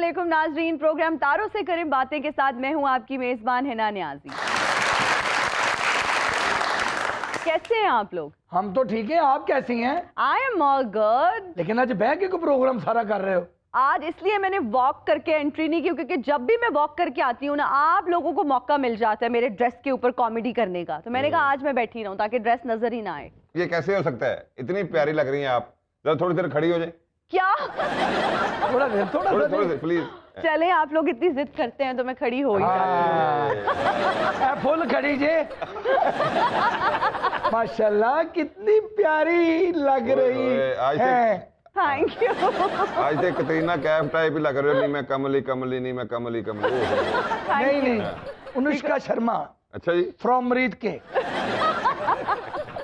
अस्सलामुअलैकुम नाजरीन, प्रोग्राम तारों से करें बातें के साथ मैं हूं आपकी मेजबान हिना नियाजी। कैसे हैं आप लोग? हम तो ठीक है, आप कैसी हैं? I am all good. लेकिन आज बैठ के को प्रोग्राम सारा कर रहे हो? आज इसलिए मैंने वॉक करके एंट्री नहीं की क्योंकि जब भी मैं वॉक करके आती हूँ ना, आप लोगों को मौका मिल जाता है मेरे ड्रेस के ऊपर कॉमेडी करने का। तो मैंने कहा आज मैं बैठी रहूं ताकि ड्रेस नजर ही ना आए। ये कैसे हो सकता है? इतनी प्यारी लग रही हैं आप, जरा थोड़ी देर खड़ी हो जाए। क्या? थोड़ा से प्लीज। चले, आप लोग इतनी जिद करते हैं तो मैं खड़ी हो ही जाती फुल खड़ी जे। माशाल्लाह कितनी प्यारी लग रही है। Thank you. आज से कतरीना कैफ टाइप ही लग रहे हो। नहीं मैं कमली कमली, नहीं मैं कमली कमली। नहीं अनुष्का शर्मा। अच्छा जी, फ्रॉम रीत के।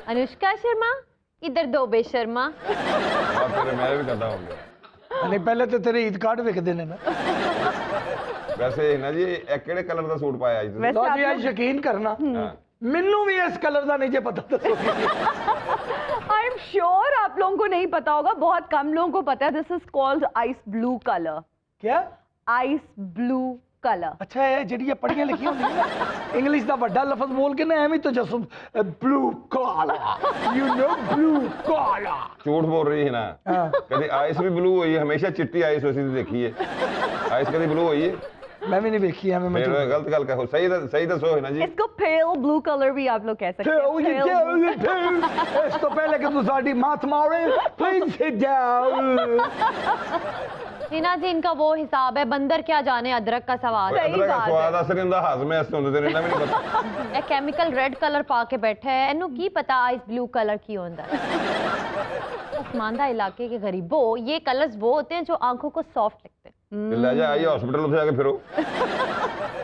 अनुष्का शर्मा इधर दो बेशर्मा। फिर मैं भी करता हूँ। नहीं पहले तो तेरे ईद कार्ड विकते ने ना। वैसे ना जी केड़े कलर का सूट पाया आज वैसे आप आज यकीन करना हाँ। मैनू भी इस कलर का नहीं जे पता। आई एम श्योर आप लोगों को नहीं पता होगा, बहुत कम लोगों को पता है। This is called ice blue colour. क्या? Ice blue colour. अच्छा है जेडी पढ़िया लिखी होंगी ना इंग्लिश का बड़ा लफ्ज बोल के ना एवं तो जसुम blue colour, you know blue colour. झूठ बोल रही है ना। कभी आइस भी ब्लू हुई है? हमेशा चिट्टी आइस वैसी देखी है। आइस कभी ब्लू हुई है? मैं भी नहीं देखी है। मैं गलत गल कहो, सही दसो है ना जी। इसको पेल ब्लू कलर भी आप लोग कह सकते हैं। इस तो पहले कि तू साडी माथ मारे, प्लीज सिट डाउन। हिना जी इनका वो हिसाब है, बंदर क्या जाने अदरक का सवाल। अदरक का स्वाद असर इंदा हाजमे ऐसे होंदे ते इन्ना भी नहीं पता। ए केमिकल रेड कलर पा के बैठा है, इन्हू की पता आइस ब्लू कलर की होंदा है। उस्मानदा इलाके के गरीबों, ये कलर्स वो होते हैं जो आंखों को सॉफ्ट लगते हैं। ले जा आइए हॉस्पिटल उसे जाके फिरो।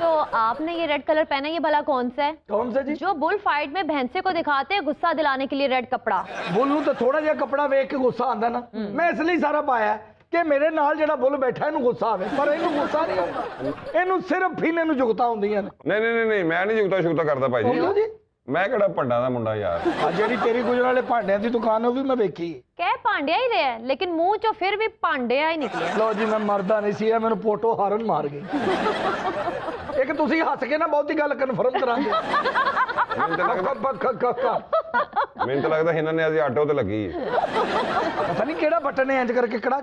तो आपने ये रेड कलर पहना, ये भला कौन सा है? कौन सा जी? जो बुल फाइट में भैंसे को दिखाते हैं गुस्सा दिलाने के लिए रेड कपड़ा। बोलूं तो थोड़ा जिहा कपड़ा वेख के गुस्सा आंदा ना, मैं इसलिए सारा पाया कि मेरे नाल जेड़ा बुल बैठा इनू गुस्सा आवे, पर इनू गुस्सा नहीं आंदा। इनू सिर्फ फिन इनू जुगता होंदियां ने। नहीं मैं नहीं जुगता शुगता करता भाई जी। मैं केड़ा भंडा दा मुंडा यार। आ जेडी तेरी गुजर वाले भांडियां दी दुकान है वो भी मैं वेखी। कह पांड्या ही रहा है लेकिन मुंह चो फिर भी पांड्या ही निकले। लो जी मैं मरदा नहीं सी, मैंने पोटो हारन मार गई। एक तुसी हस के ना बहुती गल कन्फर्म करांगे। मैंने तो लगता हिना ने आज आटो ते लगी है। पता नहीं केड़ा बटन है इंज करके कड़ा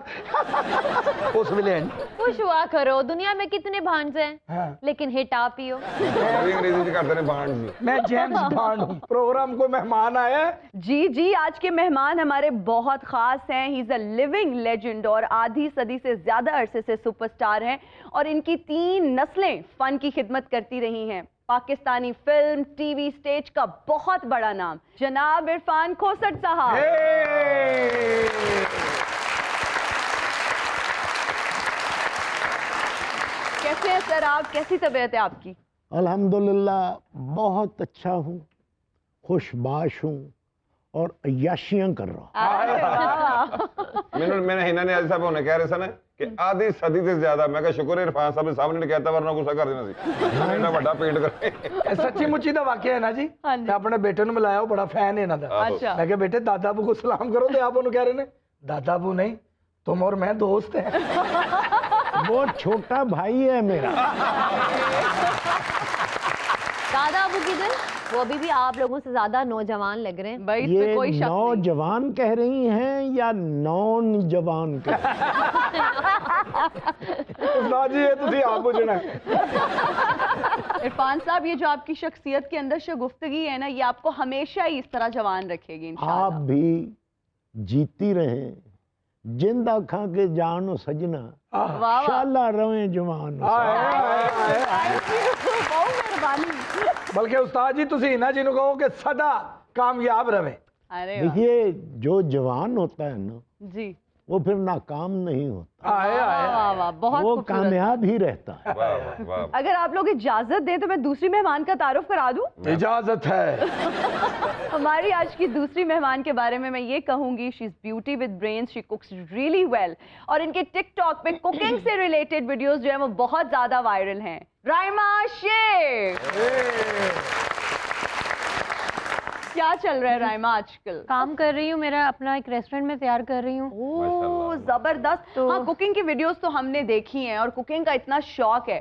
उस वेले। खुश हुआ करो, दुनिया में कितने भांज हैं। हाँ। लेकिन हिट आप ही हो। अंग्रेजी च करते ने बांड जी। मैं जेम्स बॉन्ड हूं। प्रोग्राम को मेहमान आया है। जी आज के मेहमान हमारे बहुत खास हैं। He is a living legend और आधी सदी से ज्यादा अरसे से सुपरस्टार हैं और इनकी 3 नस्लें फन की खिदमत करती रही हैं। पाकिस्तानी फिल्म, टीवी, स्टेज का बहुत बड़ा नाम जनाब इरफान खोसट साहब। कैसे हैं सर आप? कैसी तबीयत है आपकी? अल्हम्दुलिल्लाह बहुत अच्छा हूँ, खुशबाश हूँ और अय्याशियाँ कर रहा हूँ। मैंने हिना ने आज साहब होने कह रहे सन कि आधी सदी से ज्यादा। मैं कहा शुक्र है इरफान साहब ने सामने नहीं कहता वरना गुस्सा कर देना सी। इतना बड़ा पेट करे। सच्ची मुच्ची दा वाकया है ना जी। मैं अपने बेटे ने मिलाया, बड़ा फैन है इन्हां दा। अच्छा। मैं कहा बेटे दादा अबू को सलाम करो, तो आप उन्हें कह रहे ने दादा अबू नहीं, तुम और मैं दोस्त हैं। वो छोटा भाई है मेरा। दादा अबू किधर? वो अभी भी आप लोगों से ज्यादा नौजवान लग रहे हैं। भाई ये कोई शक नहीं। नौजवान कह रही हैं या नॉन जवान कह रही ना जी ये तुसी आप बुझना। इरफान साहब, ये जो आपकी शख्सियत के अंदर शगुफ्तगी है ना, ये आपको हमेशा ही इस तरह जवान रखेगी इंशाल्लाह। आप भी जीती रहे, जिंदा खा के जानो सजना, वाह वाह। शाला रवे जवान। बहुत मेहरबानी। बल्कि उस्ताद जी तुसी हिना जी नु कहो कि सदा कामयाब रहे। अरे वाह। देखिए जो जवान होता है ना जी वो फिर नाकाम नहीं होता, वाह वाह, बहुत वो खूबसूरत। कामयाब ही रहता है। वाह वाह वाह। अगर आप लोग इजाजत दें तो मैं दूसरी मेहमान का तारुफ करा दूं। इजाजत है। हमारी आज की दूसरी मेहमान के बारे में मैं ये कहूंगी, she is beauty with brains, she कुक्स really well और इनके टिकटॉक पे कुकिंग से रिलेटेड वीडियोस जो है वो बहुत ज्यादा वायरल हैं। राइमा शेख। क्या चल रहा है राइमा आजकल? काम कर रही हूँ, मेरा अपना एक रेस्टोरेंट में तैयार कर रही हूँ। ओह जबरदस्त। हाँ, कुकिंग की वीडियोस तो हमने देखी हैं और कुकिंग का इतना शौक है,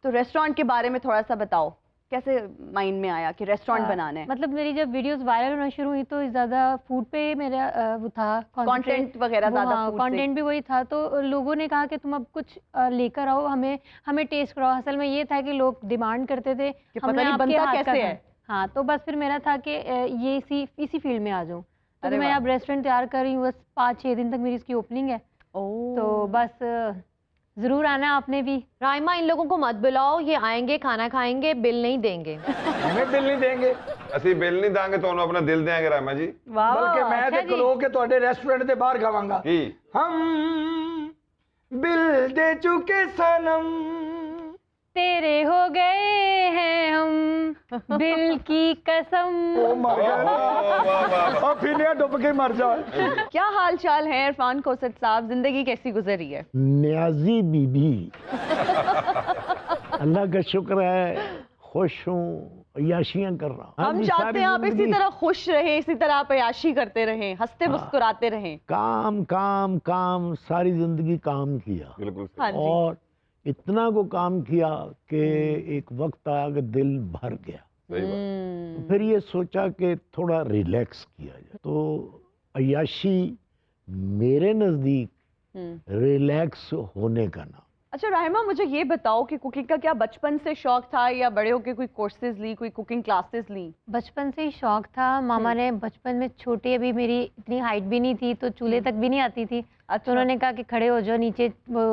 तो रेस्टोरेंट के बारे में थोड़ा सा बताओ, कैसे माइंड में आया कि रेस्टोरेंट बनाना है? मतलब मेरी जब वीडियोस वायरल होना शुरू हुई तो ज्यादा फूड पे मेरा वो था कंटेंट वगैरह ज्यादा food से। कंटेंट भी वही था, तो लोगों ने कहा कि तुम अब कुछ लेकर आओ, हमें टेस्ट कराओ। असल में ये था कि लोग डिमांड करते थे कि पता नहीं बनता कैसे है। हाँ, तो बस फिर मेरा था कि ये इसी फील्ड में आ जाऊँ। तो अरे मैं वाह। अब रेस्टोरेंट तैयार कर रही हूँ, बस 5-6 दिन तक मेरी इसकी ओपनिंग है। तो बस जरूर आना आपने भी। राइमा, इन लोगों को मत बुलाओ, ये आएंगे खाना खाएंगे, बिल नहीं देंगे। हमें बिल नहीं देंगे, ਅਸੀਂ ਬਿੱਲ ਨਹੀਂ ਦਾਂਗੇ, ਤੁਹਾਨੂੰ ਆਪਣਾ ਦਿਲ ਦੇਾਂਗੇ ਰਾਮਾ ਜੀ। वाह, बल्कि मैं अच्छा तो जी। खलो के ਤੁਹਾਡੇ रेस्टोरेंट ਦੇ ਬਾਹਰ ਗਾਵਾਂਗਾ। ਕੀ हम बिल दे चुके सनम, तेरे हो गए हैं हम बिल की कसम। ओ मर ਵਾਹ गया ਵਾਹ ਵਾਹ। और फिर ये डूब के मर जाए। क्या हाल चाल है इरफान खोसट साहब, जिंदगी कैसी गुजरी है? न्याजी बीबी अल्लाह का शुक्र है, खुश हूँ, अय्याशियाँ कर रहा हूँ। हम चाहते हैं आप इसी तरह खुश रहें, इसी तरह आप अयाशी करते रहें, हंसते मुस्कुराते रहें। काम काम काम, सारी जिंदगी काम किया ਬਿਲਕੁਲ हाँ जी। और इतना को काम किया कि एक वक्त आया कि दिल भर गया। ਸਹੀ ਬਾਤ। फिर ये सोचा कि थोड़ा रिलैक्स किया जाए, तो अय्याशी मेरे नज़दीक रिलैक्स होने का नाम। अच्छा राहिमा, मुझे ये बताओ कि कुकिंग का क्या बचपन से शौक था या बड़े होके कोई कोर्सेज ली, कोई कुकिंग क्लासेस ली? बचपन से ही शौक था। मामा ने बचपन में छोटी, अभी मेरी इतनी हाइट भी नहीं थी तो चूल्हे तक भी नहीं आती थी। अच्छा। तो उन्होंने कहा कि खड़े हो जाओ नीचे, वो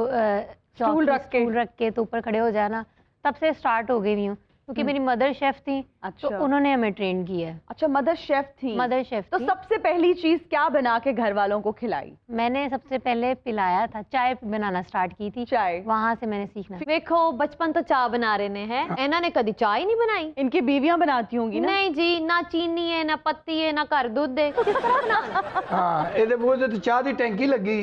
स्टूल रख के तो ऊपर खड़े हो जाना। तब से स्टार्ट हो गई हूँ, क्योंकि मेरी मदर शेफ थी। अच्छा। तो उन्होंने हमें ट्रेन किया है। अच्छा, मदर शेफ थी। मदर शेफ तो थी। सबसे पहली चीज क्या बना के घर वालों को खिलाई? मैंने सबसे पहले पिलाया था, चाय बनाना स्टार्ट की थी। चाय। वहां से मैंने सीखना। ਵੇਖੋ बचपन तो चाह बना रहे ने हैं, ਇਹਨਾਂ ने कभी चाय ही नहीं बनाई। इनकी बीवियां बनाती होंगी ना? नहीं जी, ना चीनी है, ना पत्ती है, ना घर दूध है, किस तरह बना? हाँ, ਇਹਦੇ ਬੂਹੇ ਤੇ ਚਾਹ ਦੀ ਟੈਂਕੀ ਲੱਗੀ।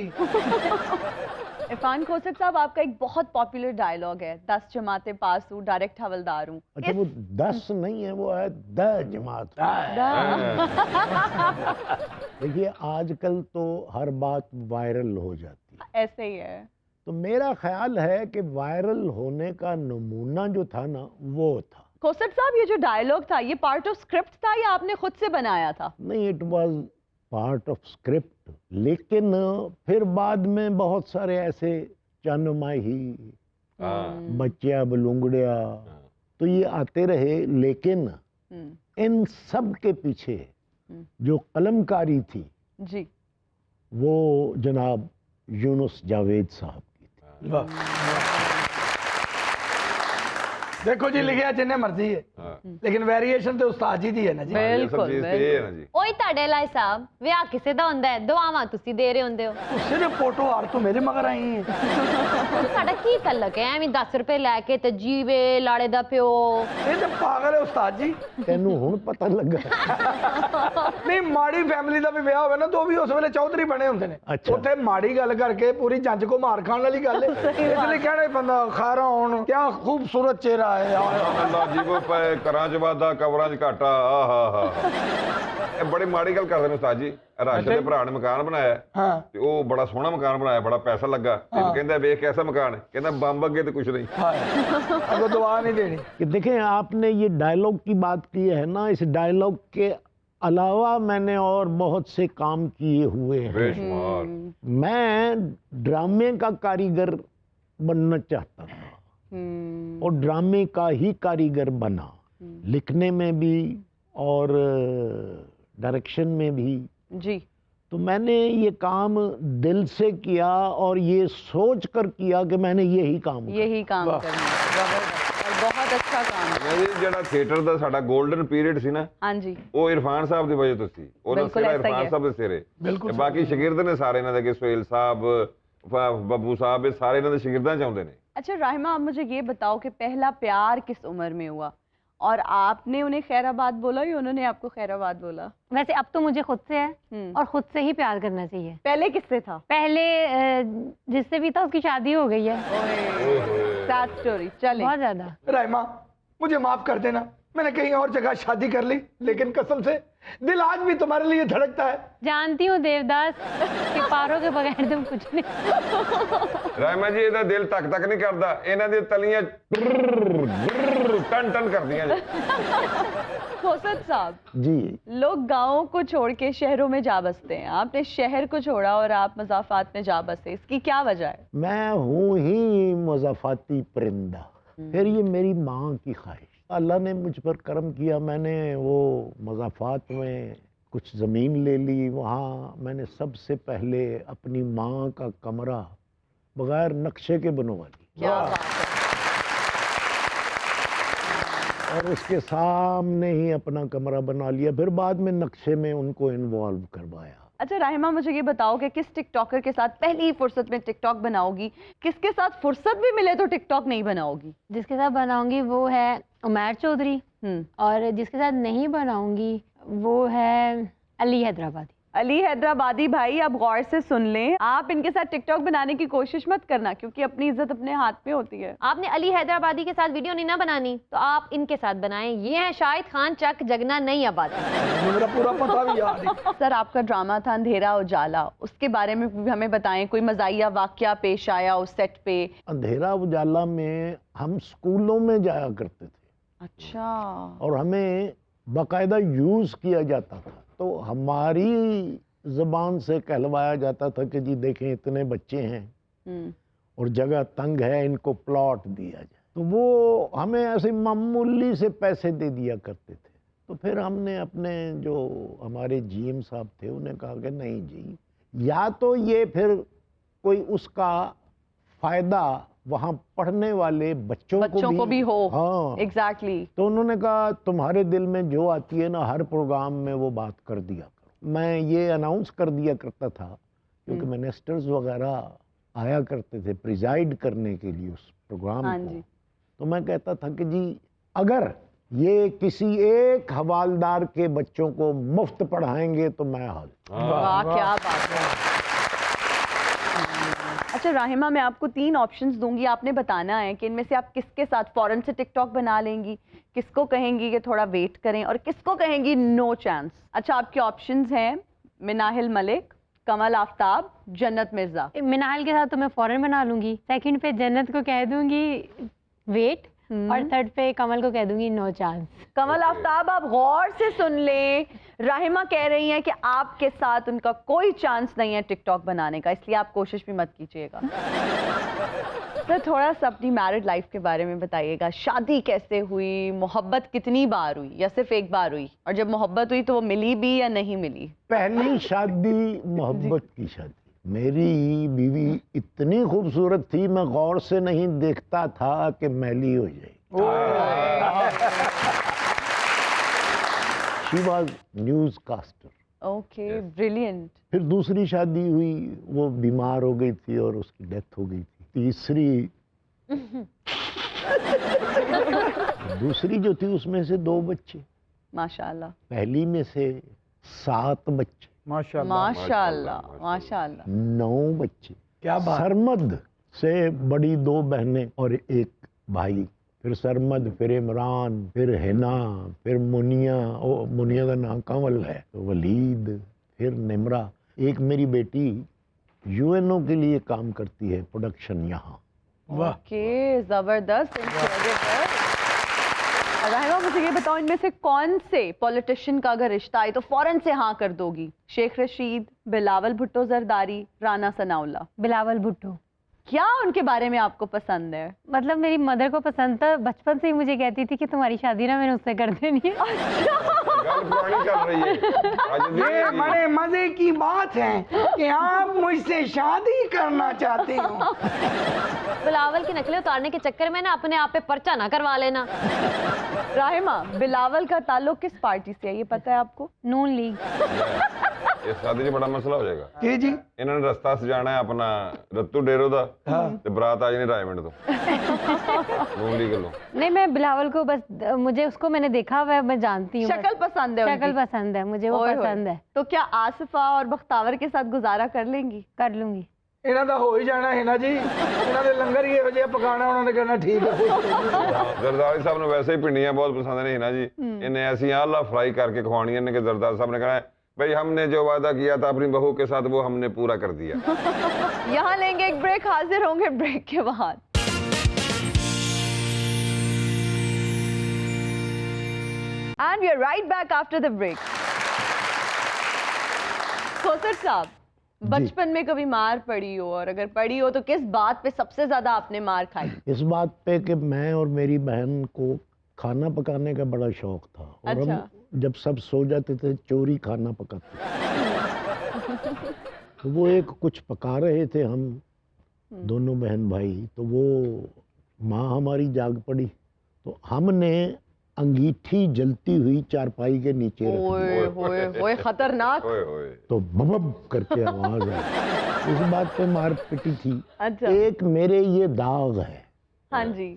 इरफान खोसट साहब, आपका एक बहुत पॉपुलर डायलॉग है, 10 जमाते पास हूँ, डायरेक्ट हवलदार हूँ। अच्छा, वो 10 नहीं है, वो है 10 जमात। देखिए आजकल तो हर बात वायरल हो जाती है, ऐसे ही है। तो मेरा ख्याल है कि वायरल होने का नमूना जो था ना, वो था। खोसट साहब, ये जो डायलॉग था, ये पार्ट ऑफ स्क्रिप्ट था या आपने खुद से बनाया था? नहीं, it was part of script, लेकिन फिर बाद में बहुत सारे ऐसे चनमाही, बच्चिया बलूंगड़िया, तो ये आते रहे, लेकिन इन सब के पीछे जो कलमकारी थी जी, वो जनाब यूनुस जावेद साहब की थी। देखो जी, लिखिया जिन्ने मर्जी है, लेकिन वेरिएशन तो उस्ताद जी दी है ना जी। बिल्कुल ਚੀਜ਼ ਤੇ ਇਹ ਹੈ ਨਾ ਜੀ। ओए ਤੁਹਾਡੇ ਲਈ ਸਾਹਿਬ, ਵਿਆਹ ਕਿਸੇ ਦਾ ਹੁੰਦਾ ਹੈ, ਦੁਆਵਾਂ ਤੁਸੀਂ ਦੇ ਰਹੇ ਹੁੰਦੇ ਹੋ। सिर्फ फोटो हार तो मेरे मगर आई है। ਸਾਡਾ ਕੀ ਤਲਕ ਹੈ, ਐਵੇਂ 10 ਰੁਪਏ ਲੈ ਕੇ ਤੇ ਜੀਵੇ ਲਾੜੇ ਦਾ ਪਿਓ। ये तो पागल है उस्ताद जी। तेनू हुण पता लगा? नहीं, माड़ी फैमिली का भी ब्याह होवे ना, तो भी उस वेले चौधरी बने होंगे ने। अच्छा। उत्थे माड़ी गल करके पूरी जंज को मार खाने वाली गल है, इसलिए कहना ही पैंदा खारा होण, क्या खूबसूरत चेहरा है। ਅੱਲਾ ਜੀਵੋ ਪਏ, ਘਰਾਂ 'ਚ ਵਾਧਾ, ਕਬਰਾਂ 'ਚ ਘਾਟਾ। ਆਹਾ ਇਹ ਬੜੀ ਮਾੜੀ ਗੱਲ ਕਰਦੇ ਨੇ ਉਸਤਾਦ ਜੀ। ਰਾਸ਼ਦ ਦੇ ਭਰਾ ਨੇ ਮਕਾਨ ਬਣਾਇਆ हाँ ਤੇ ਉਹ ਬੜਾ ਸੋਹਣਾ ਮਕਾਨ ਬਣਾਇਆ, ਬੜਾ ਪੈਸਾ ਲੱਗਾ। ਤੇ ਕਹਿੰਦਾ ਵੇਖ ਕੈਸਾ ਮਕਾਨ ਹੈ, ਕਹਿੰਦਾ ਬੰਬ ਅੱਗੇ ਤੇ ਕੁਛ ਨਹੀਂ। अगो दुआ नहीं देनी। कि देखें, आपने ये डायलॉग की बात की है ना, इस डायलॉग के अलावा मैंने और बहुत से काम किए हुए हैं। ਬੇਸ਼ੁਮਾਰ। मैं ड्रामे का कारीगर बनना चाहता था और ड्रामे का ही कारीगर बना, लिखने में भी और डायरेक्शन में भी। जी। तो मैंने ये काम दिल से किया और ये सोच कर किया कि मैंने यही काम किया। यही काम करना है। जबरदस्त और बहुत अच्छा काम है। ਜੀ ਜਿਹੜਾ ਥੀਏਟਰ ਦਾ ਸਾਡਾ 골ਡਨ ਪੀਰੀਅਡ ਸੀ ਨਾ, हाँ जी, ਉਹ ਇਰਫਾਨ ਸਾਹਿਬ ਦੀ ਵਜ੍ਹਾ ਤੋਂ ਸੀ। ਉਹਨਾਂ ਬਿਲਕੁਲ ਸਿਰਾ ਐਸਾ ਹੀ ਇਰਫਾਨ ਹੈ। ਸਾਹਿਬ ਦੇ ਸਿਰੇ। ਬਿਲਕੁਲ ਤੇ ਬਾਕੀ ਸ਼ਾਗਿਰਦ ਨੇ ਸਾਰੇ ਇਹਨਾਂ ਦੇ, ਕਿ ਸੁਹੇਲ ਸਾਹਿਬ, ਬੱਬੂ ਸਾਹਿਬ, ਇਹ ਸਾਰੇ ਇਹਨਾਂ ਦੇ ਸ਼ਾਗਿਰਦਾਂ ਚ ਆਉਂਦੇ ਨੇ। अच्छा राहिमा, आप मुझे ये बताओ कि पहला प्यार किस उम्र में हुआ और आपने उन्हें खैराबाद बोला या उन्होंने आपको खैराबाद बोला? वैसे अब तो मुझे खुद से है और खुद से ही प्यार करना चाहिए। पहले किससे था? पहले जिससे भी था उसकी शादी हो गई है। Sad story. चले। बहुत ज्यादा। राइमा, मुझे माफ कर देना, मैंने कहीं और जगह शादी कर ली, लेकिन कसम से दिल आज भी तुम्हारे लिए धड़कता है। जानती हूँ देवदास कि पारों के बगैर तुम कुछ नहीं। रायमा जी ਇਹਦਾ ਦਿਲ ਤੱਕ ਤੱਕ ਨਹੀਂ ਕਰਦਾ, ਇਹਨਾਂ ਦੀਆਂ ਤਲੀਆਂ ਟਨ ਟਨ ਕਰਦੀਆਂ ਜੀ। खोसत साहब, जी। लोग गांवों को छोड़ के शहरों में जा बसते हैं, आपने शहर को छोड़ा और आप मज़ाफ़ात में जा बसे, इसकी क्या वजह है? मैं हूँ ही मज़ाफ़ाती परिंदा, फिर ये मेरी माँ की ख्वाहिश। अल्लाह ने मुझ पर करम किया, मैंने वो मज़ाफ़ात में कुछ ज़मीन ले ली। वहाँ मैंने सबसे पहले अपनी माँ का कमरा बगैर नक्शे के बनवा लिया क्या बात है। और उसके सामने ही अपना कमरा बना लिया, फिर बाद में नक्शे में उनको इन्वॉल्व करवाया। अच्छा राहिमा, मुझे ये बताओ कि किस टिकटॉकर के साथ पहली ही फुर्सत में टिकटॉक बनाओगी, किसके साथ फुर्सत भी मिले तो टिकटॉक नहीं बनाओगी? जिसके साथ बनाऊंगी वो है उमैर चौधरी, और जिसके साथ नहीं बनाऊंगी वो है अली हैदराबादी। अली हैदराबादी भाई, आप गौर से सुन लें, आप इनके साथ टिकटॉक बनाने की कोशिश मत करना, क्योंकि अपनी इज्जत अपने हाथ में होती है। आपने अली हैदराबादी के साथ वीडियो नहीं ना बनानी तो आप इनके साथ बनाएं। ये है शाहिद खान चक जगना नई आबादी। मेरा पूरा पता भी याद है। सर, आपका ड्रामा था अंधेरा उजाला, उसके बारे में भी हमें बताएं, कोई मज़ाहिया वाकया पेश आया उस सेट पे? अंधेरा उजाला में हम स्कूलों में जाया करते थे। अच्छा। और हमें बाकायदा यूज़ किया जाता था, तो हमारी ज़बान से कहलवाया जाता था कि जी देखें इतने बच्चे हैं और जगह तंग है, इनको प्लॉट दिया जाए। तो वो हमें ऐसे मामूली से पैसे दे दिया करते थे। तो फिर हमने अपने जो हमारे जीएम साहब थे उन्हें कहा कि नहीं जी, या तो ये फिर कोई उसका फ़ायदा वहाँ पढ़ने वाले बच्चों को भी हो। हाँ, एग्जैक्टली। तो उन्होंने कहा तुम्हारे दिल में जो आती है ना, हर प्रोग्राम में वो बात कर दिया करो। मैं ये अनाउंस कर दिया करता था, क्योंकि मिनिस्टर्स वगैरह आया करते थे प्रिजाइड करने के लिए उस प्रोग्राम को। तो मैं कहता था कि जी अगर ये किसी एक हवालदार के बच्चों को मुफ्त पढ़ाएंगे तो मैं हाल। वाह, क्या बात है। अच्छा राहिमा, मैं आपको 3 ऑप्शंस दूंगी, आपने बताना है कि इनमें से आप किसके साथ फौरन से टिकटॉक बना लेंगी, किसको कहेंगी कि थोड़ा वेट करें, और किसको कहेंगी नो चांस। अच्छा, आपके ऑप्शंस हैं मिनाहिल मलिक, कमल आफ्ताब, जन्नत मिर्जा। मिनाहिल के साथ तो मैं फौरन बना लूंगी, सेकंड पे जन्नत को कह दूंगी वेट, और थर्ड पे कमल को कह दूंगी नो चांस। कमल आफ्ताब, आप गौर से सुन लें, राहिमा कह रही हैं कि आपके साथ उनका कोई चांस नहीं है टिकटॉक बनाने का, इसलिए आप कोशिश भी मत कीजिएगा। सर, थोड़ा सा अपनी मैरिड लाइफ के बारे में बताइएगा। शादी कैसे हुई, मोहब्बत कितनी बार हुई या सिर्फ एक बार हुई, और जब मोहब्बत हुई तो वो मिली भी या नहीं मिली? पहली शादी मोहब्बत की शादी। मेरी बीवी इतनी खूबसूरत थी, मैं गौर से नहीं देखता था कि मैली हो जाए। She was newscaster. Okay, brilliant. फिर दूसरी शादी हुई, वो बीमार हो गई थी और उसकी डेथ हो गई थी। दूसरी जो थी उसमें से 2 बच्चे, माशाल्लाह। पहली में से 7 बच्चे, माशाल्लाह माशाल्लाह। 9 बच्चे। क्या बात। सरमद से बड़ी 2 बहनें और 1 भाई, फिर सरमद, फिर इमरान, फिर हिना, फिर मुनिया, मुनिया का नाम कंवल है, वलीद, फिर निमरा। एक मेरी बेटी यूएनओ के लिए काम करती है, प्रोडक्शन यहाँ। ओके, जबरदस्त। राहिमा, मुझे ये बताओ, इनमें से कौन से पॉलिटिशियन का अगर रिश्ता आए तो फौरन से हाँ कर दोगी? शेख रशीद, बिलावल भुट्टो जरदारी, राना सनाउल्लाह। बिलावल भुट्टो। क्या उनके बारे में आपको पसंद है? मतलब मेरी मदर को पसंद था, बचपन से ही मुझे कहती थी कि तुम्हारी शादी ना मैंने उससे कर देनी है। गल पुरानी चल रही है। आज ये बड़े मजे की बात है कि आप मुझसे शादी करना चाहते हो। बिलावल की नकलें उतारने के चक्कर में ना अपने आप पे पर्चा ना करवा लेना। राहिमा, बिलावल का ताल्लुक किस पार्टी से है, ये पता है आपको? नून लीग। ये शादी च बड़ा मसला हो जाएगा। जी जी, इन्होंने रस्ता सजाना है अपना रत्तू डेरो दा, ते बरात आ जानी रायमंड तो नून लीग लो। नहीं, मैं बिलावल को बस, मुझे उसको मैंने देखा हुआ है, मैं जानती हूँ। शक्ल पसंद है शक्ल उनकी? पसंद है मुझे, वो ओए होए। पसंद है। तो क्या आसिफा और बख्तावर के साथ गुजारा कर लेंगी? कर लूंगी। ਇਹਨਾਂ ਦਾ ਹੋ ਹੀ ਜਾਣਾ ਹੈ ਨਾ ਜੀ, ਇਹਨਾਂ ਦੇ ਲੰਗਰ ਹੀ ਇਹੋ ਜਿਹਾ ਪਕਾਣਾ, ਉਹਨਾਂ ਨੇ ਕਹਿਣਾ ਠੀਕ ਹੈ। ਜ਼ਰਦਾਰੀ ਸਾਹਿਬ ਨੂੰ ਵੈਸੇ ਹੀ ਪਿੰਡੀਆਂ ਬਹੁਤ ਪਸੰਦ ਨੇ ਹਿਨਾ जी, इन्हें ऐसी आला फ्राई करके खवानी है कि जरदारी साहब ने कहा है भाई हमने जो वादा किया था अपनी बहू के साथ वो हमने पूरा कर दिया। यहाँ लेंगे एक ब्रेक, हाजिर होंगे ब्रेक के बाद। And we are right back after the break. खोसर साहब, बचपन में कभी मार पड़ी हो, और अगर पड़ी हो तो किस बात पे सबसे ज्यादा आपने मार खाई? इस बात पे कि मैं और मेरी बहन को खाना पकाने का बड़ा शौक था, और अच्छा। हम जब सब सो जाते थे चोरी खाना पकाते थे। तो वो एक कुछ पका रहे थे हम दोनों बहन भाई, तो वो माँ हमारी जाग पड़ी, तो हमने अंगीठी जलती हुई चारपाई के नीचे रख दी। ओए होए होए, खतरनाक। ओए ओए। तो बबब करके आवाज आई। इस बात पे मार पिटी थी। अच्छा। एक मेरे ये दाग है, हाँ जी।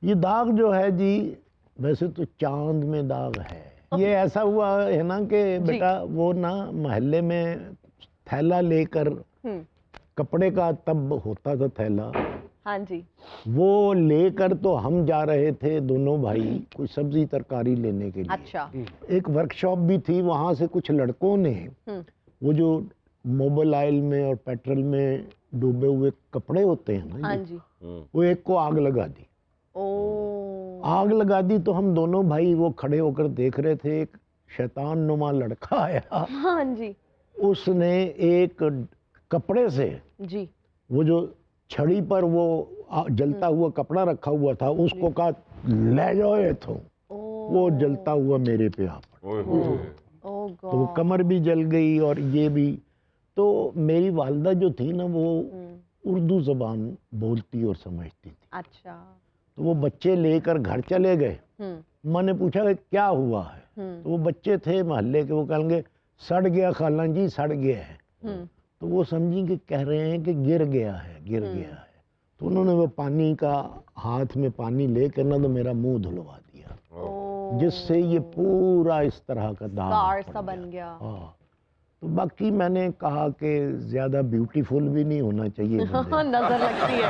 ये दाग जो है जी, वैसे तो चांद में दाग है। ये ऐसा हुआ है ना कि बेटा वो ना मोहल्ले में थैला लेकर, कपड़े का तब होता था थैला, हाँ जी। वो लेकर तो हम जा रहे थे दोनों भाई कोई सब्जी तरकारी लेने के लिए। अच्छा। एक वर्कशॉप भी थी, वहां से कुछ लड़कों ने वो जो मोबाइल ऑयल में और पेट्रोल में डूबे हुए कपड़े होते हैं ना, हाँ जी। वो एक को आग लगा दी। ओ। आग लगा दी तो हम दोनों भाई वो खड़े होकर देख रहे थे। एक शैतान नुमा लड़का आया, हाँ जी। उसने एक कपड़े से जी। वो जो छड़ी पर वो जलता हुआ कपड़ा रखा हुआ था, उसको कहा ले जाओ ये तो। वो जलता हुआ मेरे पे आ पड़ा। ओए होए। ओ तो वो कमर भी जल गई और ये भी। तो मेरी वालदा जो थी ना, वो उर्दू जबान बोलती और समझती थी। अच्छा। तो वो बच्चे लेकर घर चले गए। मैंने पूछा कि क्या हुआ है, तो वो बच्चे थे मोहल्ले के, वो कहेंगे सड़ गया खाला जी, सड़ गया है। तो वो समझी कि कह रहे हैं कि गिर गया है, गिर गया है। तो उन्होंने वो पानी का, हाथ में पानी लेकर ना तो मेरा मुंह धुलवा दिया, जिससे ये पूरा इस तरह का दाग सा बन गया। हाँ। तो बाकी मैंने कहा कि ज्यादा ब्यूटीफुल भी नहीं होना चाहिए बंदे। नजर लगती है।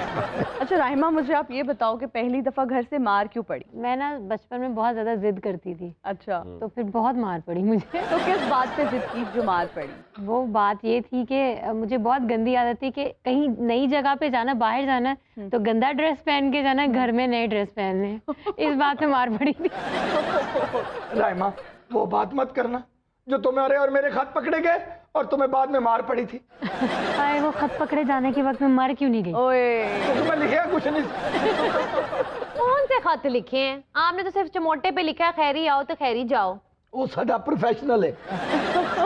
अच्छा राहिमा, मुझे आप ये बताओ कि पहली दफा घर से मार क्यों पड़ी? मैं ना बचपन में बहुत ज़्यादा जिद करती थी, अच्छा। तो फिर बहुत मार पड़ी मुझे। तो किस बात पे जिद की जो मार पड़ी? वो बात ये थी कि मुझे बहुत गंदी आदत थी कि कहीं नई जगह पे जाना, बाहर जाना, तो गंदा ड्रेस पहन के जाना, घर में नए ड्रेस पहनने। इस बात में मार पड़ी थी। राइमा, वो बात मत करना जो तुम्हारे और मेरे खत पकड़े गए और तुम्हें बाद में मार पड़ी थी। अरे वो खत पकड़े जाने के वक्त में मर क्यों नहीं गई? ओए। तो तुम्हें लिखा कुछ नहीं। कौन से खत लिखे हैं आपने? तो सिर्फ चमोटे पे लिखा है खैरी आओ तो खैरी जाओ। वो साडा प्रोफेशनल है,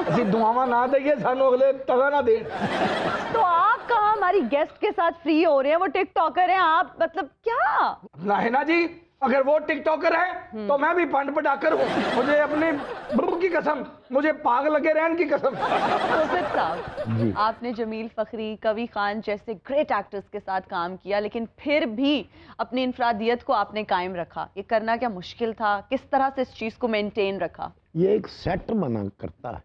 असि दुआवां ना देइए, सानू अगले तगा ना देन। तो आप कहाँ हमारी गेस्ट के साथ फ्री हो रहे हैं? वो टिकटॉकर हैं, आप मतलब क्या? ना है ना जी, अगर वो टिकटॉकर है तो मैं भी पंड पटाकर हूँ। मुझे अपनी ब्रू की कसम, मुझे पाग लगे रहन की कसम। खोसर साहब, आपने जमील फखरी, कवी खान जैसे ग्रेट एक्टर्स के साथ काम किया, लेकिन फिर भी अपनी इनफरादियत को आपने कायम रखा। ये करना क्या मुश्किल था? किस तरह से इस चीज को मेंटेन रखा? ये एक सेट बना करता है,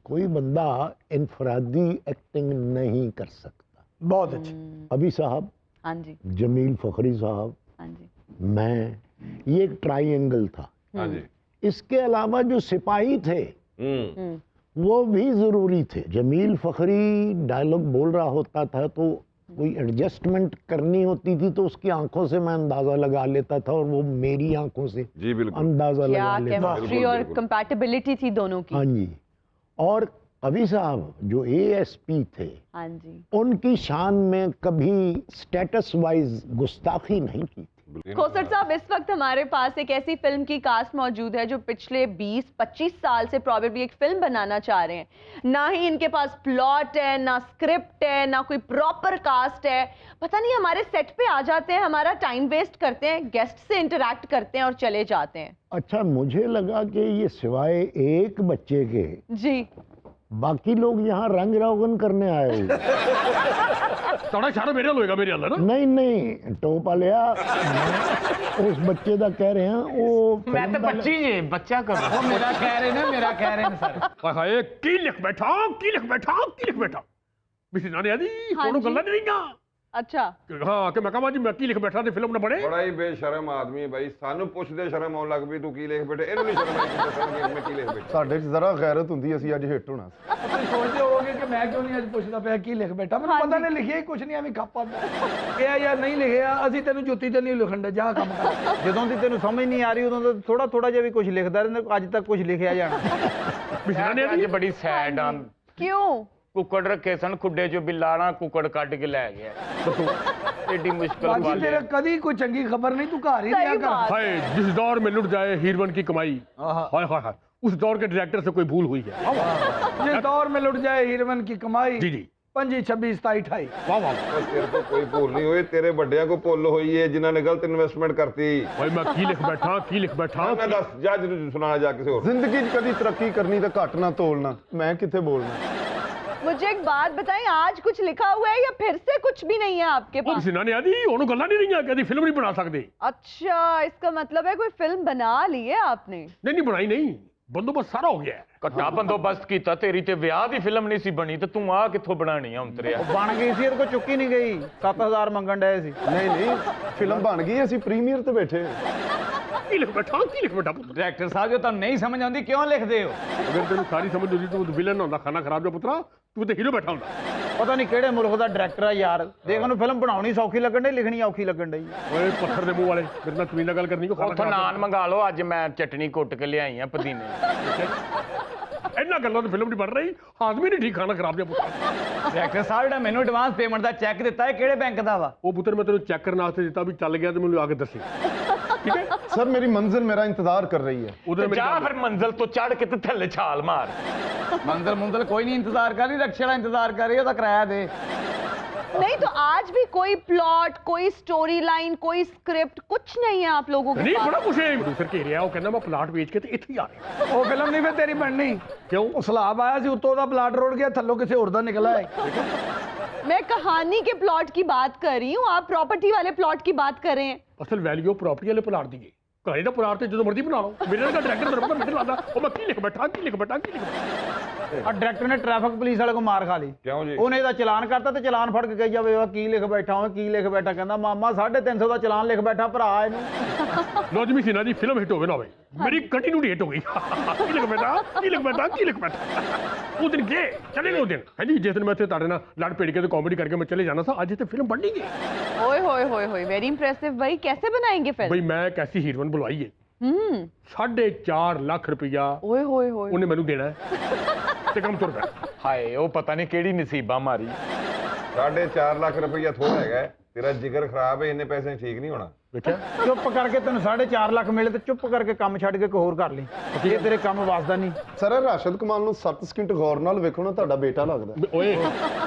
कोई बंदा इनफरादी एक्टिंग नहीं कर सकता। बहुत अच्छे। अभी साहब, हाँ जी, जमील फखरी साहब, हाँ जी, मैं, ये एक ट्राइएंगल था। हाँ जी। इसके अलावा जो सिपाही थे वो भी जरूरी थे। जमील फखरी डायलॉग बोल रहा होता था तो कोई एडजस्टमेंट करनी होती थी, तो उसकी आंखों से मैं अंदाजा लगा लेता था और वो मेरी आंखों से जी बिल्कुल अंदाजा क्या लगा लेता था। केमिस्ट्री और कंपैटिबिलिटी थी दोनों की। हाँ जी। और अभी साहब जो एएसपी थे, हाँ जी, उनकी शान में कभी स्टेटस वाइज गुस्ताखी नहीं की थी। खोसर साहब, इस वक्त हमारे पास एक ऐसी फिल्म की कास्ट मौजूद है जो पिछले 20-25 साल से प्रॉबेबली एक फिल्म बनाना चाह रहे हैं। ना ही इनके पास प्लॉट है, ना स्क्रिप्ट है, ना कोई प्रॉपर कास्ट है। पता नहीं, हमारे सेट पे आ जाते हैं, हमारा टाइम वेस्ट करते हैं, गेस्ट से इंटरैक्ट करते हैं और चले जाते हैं। अच्छा, मुझे लगा कि ये सिवाय एक बच्चे के जी, बाकी लोग यहाँ रंग रोगन करने आए हुए। थोड़ा इशारा मेरे होएगा मेरे अल्लाह ना। नहीं नहीं, टोपा लिया उस बच्चे का कह रहे हैं वो मैं तो बच्ची जी बच्चा कर रहा हूं। मेरा कह रहे ना, मेरा कह रहे ना सर। हाय की लिख बैठा, की लिख बैठा, की लिख बैठा। ਮਿਸਿਸ ਨਾਨਿਆ ਜੀ ਹਾਂਜੀ। ਉਹਨੂੰ ਗੱਲਾਂ ਨਹੀਂ ਰਹੀਆਂ अच्छा ਹਾਂ ਕਿ ਮੈਂ ਕਹਾਂ ਜੀ ਮੈਂ ਕੀ ਲਿਖ ਬੈਠਾ ਤੇ ਫਿਲਮ ਨਾ ਬਣੇ ਬੜਾ ਹੀ ਬੇਸ਼ਰਮ ਆਦਮੀ ਹੈ ਬਾਈ ਸਾਨੂੰ ਪੁੱਛਦੇ ਸ਼ਰਮ ਆਉਣ ਲੱਗ ਪਈ ਤੂੰ ਕੀ ਲਿਖ ਬੈਠੇ ਇਹਨੂੰ ਨਹੀਂ ਸ਼ਰਮ ਆਈ ਕਿ ਦੱਸਾਂਗੇ ਮੈਂ ਕੀ ਲਿਖ ਬੈਠਾ ਸਾਡੇ 'ਚ ਜ਼ਰਾ ਗੈਰਤ ਹੁੰਦੀ ਅਸੀਂ ਅੱਜ ਹਿੱਟ ਹੋਣਾ ਸੀ। ਤੁਸੀਂ ਸੋਚਦੇ ਹੋਵੋਗੇ ਕਿ ਮੈਂ ਕਿਉਂ ਨਹੀਂ ਅੱਜ ਪੁੱਛਦਾ ਪਿਆ ਕੀ ਲਿਖ ਬੈਠਾ ਮੈਨੂੰ ਪਤਾ ਨਹੀਂ ਲਿਖਿਆ ਹੀ ਕੁਝ ਨਹੀਂ ਐਵੇਂ ਖਾਪਾ ਇਹ ਜਾਂ ਨਹੀਂ ਲਿਖਿਆ ਅਸੀਂ ਤੈਨੂੰ ਜੁੱਤੀ ਤੇ ਨਹੀਂ ਲਿਖਣ ਦੇ ਜਾ ਕੰਮ ਕਰ ਜਦੋਂ ਦੀ ਤੈਨੂੰ ਸਮਝ ਨਹੀਂ ਆ ਰਹੀ ਉਦੋਂ ਤੋਂ ਥੋੜਾ ਥੋੜਾ ਜਿਹਾ ਵੀ ਕੁਝ ਲਿਖਦਾ ਰਹਿੰਦਾ ਅੱਜ ਤੱਕ ਕੁਝ ਲਿਖਿਆ ਜਾਣਾ ਮਿਸਿਸ ਨਾਨਿਆ ਜੀ ਅੱਜ ਬੜੀ ਸੈਡ ਆ क्यों ਕੁੱਕੜ ਰੱਖੇ ਸਨ ਖੁੱਡੇ ਚੋਂ ਬਿੱਲਾ ਨਾ ਕੁੱਕੜ ਕੱਢ ਕੇ ਲੈ ਗਿਆ ਏਡੀ ਮੁਸ਼ਕਲ ਬਾਜੀ ਬਾਤ ਤੇਰਾ ਕਦੀ ਕੋਈ ਚੰਗੀ ਖਬਰ ਨਹੀਂ ਤੂੰ ਘਰ ਹੀ सही ਰਿਹਾ कर बात हाय जिस दौर में लुट जाए हीरोइन की कमाई हाय हाय हाय उस दौर के डायरेक्टर से कोई भूल हुई है वाह, वाह। जिस दौर में लुट जाए हीरोइन की कमाई जी जी 25 26 27 28 वाह वाह ਉਹ ਤੇਰੇ ਤੋਂ ਕੋਈ ਭੁੱਲ ਨਹੀਂ ਹੋਈ ਤੇਰੇ ਵੱਡਿਆਂ ਕੋ ਭੁੱਲ ਹੋਈ ਹੈ ਜਿਨ੍ਹਾਂ ਨੇ ਗਲਤ ਇਨਵੈਸਟਮੈਂਟ ਕਰਤੀ भाई मैं की लिख बैठा ਮੈਂ ਦੱਸ ਜਾ ਜਿਹਨੂੰ ਸੁਣਾਣਾ ਜਾ ਕਿਸੇ ਹੋਰ ਜ਼ਿੰਦਗੀ 'ਚ ਕਦੀ ਤਰੱਕੀ ਕਰਨੀ ਤਾਂ ਘੱਟ ਨਾ ਤੋਲਣਾ ਮੈਂ ਕਿੱਥੇ ਬੋਲਣਾ मुझे एक बात बताएं आज कुछ लिखा हुआ है या फिर से कुछ भी नहीं है आपके ਉਹ पास ਮਿਸਿਸ ਨਾਨਿਆ ਜੀ ਉਹਨੂੰ ਗੱਲਾਂ ਨਹੀਂ ਰਹੀਆਂ ਕਦੀ ਫਿਲਮ ਨਹੀਂ ਬਣਾ ਸਕਦੇ अच्छा इसका मतलब है कोई फिल्म बना ली है आपने नहीं ਬਣਾਈ ਨਹੀਂ ਬੰਦੋਬਸਤ ਸਾਰਾ ਹੋ ਗਿਆ ਹੈ ਘੱਟਾ ਬੰਦੋਬਸਤ ਕੀਤਾ ਤੇਰੀ ਤੇ ਵਿਆਹ ਦੀ ਫਿਲਮ ਨਹੀਂ ਸੀ ਬਣੀ ਤੇ ਤੂੰ ਆ ਕਿੱਥੋਂ ਬਣਾਣੀ ਆ ਉਂਤਰਿਆ ਬਣ ਗਈ ਸੀ ਇਹਦੇ ਕੋ ਚੁੱਕੀ ਨਹੀਂ ਗਈ 7000 ਮੰਗਣ ਡਏ ਸੀ ਨਹੀਂ ਫਿਲਮ ਬਣ ਗਈ ਅਸੀਂ ਪ੍ਰੀਮੀਅਰ ਤੇ ਬੈਠੇ ਕੀ ਲਿਖ ਬੈਠਾ ਪੁੱਤਰ ਡਾਇਰੈਕਟਰ ਸਾਹਿਬ ਜੋ ਤੁਹਾਨੂੰ ਨਹੀਂ ਸਮਝ ਆਉਂਦੀ ਕਿਉਂ ਲਿਖਦੇ ਹੋ ਅਗਰ ਤੈਨੂੰ ਸਾਰੀ ਸਮਝ ਹੁੰਦੀ ਤੂੰ ਵਿਲਨ ਹੁੰਦਾ ਖਾਣਾ ਖਰਾਬ ਜੋ ਪੁੱਤਰਾ ਤੂੰ ਤੇ ਹੀਰੋ ਬੈਠਾ ਹੁੰਦਾ ਪਤਾ ਨਹੀਂ ਕਿਹੜੇ ਮੁਲਕ ਦਾ ਡਾਇਰੈਕਟਰ ਆ ਯਾਰ ਦੇਖ ਉਹਨੂੰ ਫਿਲਮ ਬਣਾਉਣੀ ਸੌਖੀ ਲੱਗਣ ਡਈ ਲਿਖਣੀ ਔਖੀ ਲੱਗਣ ਡਈ ਓਏ ਪੱਥਰ ਦੇ ਮੂੰਹ ਵਾਲੇ ਮੇਰੇ ਨਾਲ ਤਮੀਜ਼ ਨਾਲ ਗੱਲ ਕਰਨੀ ਕੋ ਖਾਣਾ ਉੱਥੋਂ ਨਾਨ ਮੰਗਾ ਲਓ ਅੱਜ ਮੈਂ ਚਟਨੀ ਕੁੱਟ ਕੇ ਲਿਆਈ ਆ ਪੁਦੀਨੇ ਇਹਨਾਂ ਗੱਲਾਂ ਤੋਂ ਫਿਲਮ ਨਹੀਂ ਬਣ ਰਹੀ ਆਦਮੀ ਨਹੀਂ ਠੀਕ ਖਾਣਾ ਖਰਾਬ ਜਿਹਾ ਪੁੱਤਰ ਡਾਇਰੈਕਟਰ ਸਾਹਿਬ ਜਿਹੜਾ ਮੈਨੂੰ ਐਡਵਾਂਸ ਪੇਮੈਂਟ ਦਾ ਚੈੱਕ ਦਿੱਤਾ ਹੈ ਕਿਹੜੇ ਬੈਂਕ ਦਾ ਵਾ ਉਹ ਪੁੱਤਰ ਮੈਂ ਤੈਨੂੰ ਚੈੱਕ ਕਰਨ ਵਾਸਤੇ ਦਿੱਤਾ ਵੀ ਚੱਲ ਗਿਆ ਤੇ ਮੈਨੂੰ ਆ ਕੇ ਦੱਸੀ ਠੀਕ ਹੈ ਸਰ ਮੇਰੀ ਮੰਜ਼ਿਲ ਮੇਰਾ ਇੰਤਜ਼ਾਰ ਕਰ ਰਹੀ ਹੈ ਉਧਰ ਮੇਰੀ ਜਾ ਗੱਲ ਫਿਰ ਮੰਜ਼ਲ ਤੋਂ ਚੜ ਕੇ ਤੇ ਥੱਲੇ ਛਾਲ ਮਾਰ ਮੰਜ਼ਲ ਕੋਈ ਨਹੀਂ ਇੰਤਜ਼ਾਰ ਕਰ ਰਹੀ ਰਕਸ਼ੇ ਵਾਲਾ ਇੰਤਜ਼ਾਰ ਕਰ ਰਹੀ ਉਹਦਾ ਕਿਰਾਇਆ ਦੇ नहीं तो आज भी कोई प्लॉट कोई स्टोरी लाइन कोई स्क्रिप्ट कुछ नहीं है आप लोगों के ਨਹੀਂ पास ਬੜਾ ਕੁਛ ਹੈ ਪ੍ਰੋਡਿਊਸਰ ਘੇਰਿਆ ਰਿਹਾ ਉਹ ਕਹਿੰਦਾ ਮੈਂ ਪਲਾਟ ਵੇਚ ਕੇ ਤੇ ਇੱਥੇ ਹੀ ਆ ਰਿਹਾ ਉਹ ਫਿਲਮ ਨਹੀਂ ਫਿਰ ਤੇਰੀ ਬਣਨੀ ਕਿਉਂ ਉਹ ਸਲਾਬ ਆਇਆ ਸੀ ਉੱਤੋਂ ਦਾ ਪਲਾਟ ਰੋੜ ਗਿਆ ਥੱਲੋਂ ਕਿਸੇ ਹੋਰ ਦਾ ਨਿਕਲਾ ਹੈ मैं कहानी के प्लॉट की बात कर रही हूँ आप प्रॉपर्टी वाले प्लॉट की बात कर रहे हैं ਅਸਲ ਵੈਲਿਊ ਪ੍ਰਾਪਰਟੀ ਵਾਲੇ ਪਲਾਟ ਦੀ ਹੈ ਘਰੇ ਦਾ ਪਲਾਟ ਤੇ ਜਦੋਂ ਮਰਜ਼ੀ ਬਣਾ ਲਓ ਮੇਰੇ ਨਾਲ ਡਾਇਰੈਕਟਰ ਮੇਰੇ ਕੋਲ ਮਿੰਟ ਲਾਦਾ ਉਹ ਮੈਂ ਕੀ ਲਿਖ ਬੈਠਾ ਆ ਡਾਇਰੈਕਟਰ ਨੇ ਟ੍ਰੈਫਿਕ ਪੁਲਿਸ ਵਾਲੇ ਕੋ ਮਾਰ ਖਾ ਲਈ ਕਿਉਂ ਜੀ ਉਹਨੇ ਇਹਦਾ ਚਲਾਨ ਕਰਤਾ ਤੇ ਚਲਾਨ ਫੜ ਕੇ ਕਹੀ ਜਾਵੇ ਉਹ ਕੀ ਲਿਖ ਬੈਠਾ ਉਹ ਕੀ ਲਿਖ ਬੈਠਾ ਕਹਿੰਦਾ ਮਾਮਾ 350 ਦਾ ਚਲਾਨ ਲਿਖ ਬੈਠਾ ਭਰਾ ਇਹਨੂੰ ਲੋਜਮੀ ਸੀ ਨਾ ਜੀ ਫਿਲਮ ਹਿੱਟ ਹੋਵੇ ਨਾ ਹੋਵੇ ਮੇਰੀ ਕੰਟੀਨਿਊਟੀ ਹਿੱਟ ਹੋ ਗਈ ਕੀ ਲਿਖ ਬੈਠਾ ਉਹ ਦਿਨ ਗਏ ਚਲੇ ਗਏ ਉਹ ਦਿਨ ਹੈ ਜੀ ਜਿਸ ਦਿਨ ਮੈਂ ਇੱਥੇ ਤੁਹਾਡੇ ਨਾਲ ਲੜ ਭੇੜ ਕੇ ਤੇ ਕਾਮੇਡੀ ਕਰਕੇ ਮੈਂ ਚਲੇ ਜਾਣਾ ਸੀ ਅੱਜ ਇੱਥੇ ਫਿਲਮ ਬਣਨੀ ਹੈ ओए होए होए होए वेरी इंप्रेसिव भाई कैसे बनाएंगे फिल्म ਬਈ ਮੈਂ ਇੱਕ ਐਸੀ ਹੀਰੋਇਨ ਬੁਲਵਾਈ ਹੈ 4.5 ਲੱਖ ਰੁਪਇਆ ओए होए होए ਉਹਨੇ ਮੈਨੂੰ ਦੇਣਾ ਹੈ ਤੇ ਕੰਮ ਤੁਰ ਪਿਆ ਹਾਏ ਉਹ ਪਤਾ ਨਹੀਂ ਕਿਹੜੀ ਨਸੀਬਾਂ ਮਾਰੀ 4.5 ਲੱਖ ਰੁਪਈਆ ਥੋੜਾ ਹੈਗਾ ਹੈ। ਤੇਰਾ ਜਿਗਰ ਖਰਾਬ ਹੈ ਇੰਨੇ ਪੈਸੇ ਠੀਕ ਨਹੀਂ ਹੋਣਾ ਵੇਖਿਆ ਚੁੱਪ ਕਰਕੇ ਤੈਨੂੰ 4.5 ਲੱਖ ਮਿਲੇ ਤੇ ਚੁੱਪ ਕਰਕੇ ਕੰਮ ਛੱਡ ਕੇ ਕੋਈ ਹੋਰ ਕਰ ਲਈ ਇਹ ਤੇਰੇ ਕੰਮ ਵਾਸਦਾ ਨਹੀਂ ਸਰ ਰਾਸ਼ਦ ਕਮਾਲ ਨੂੰ 7 ਸਕਿੰਟ ਗੌਰ ਨਾਲ ਵੇਖੋ ਨਾ ਤੁਹਾਡਾ ਬੇਟਾ ਲੱਗਦਾ ਓਏ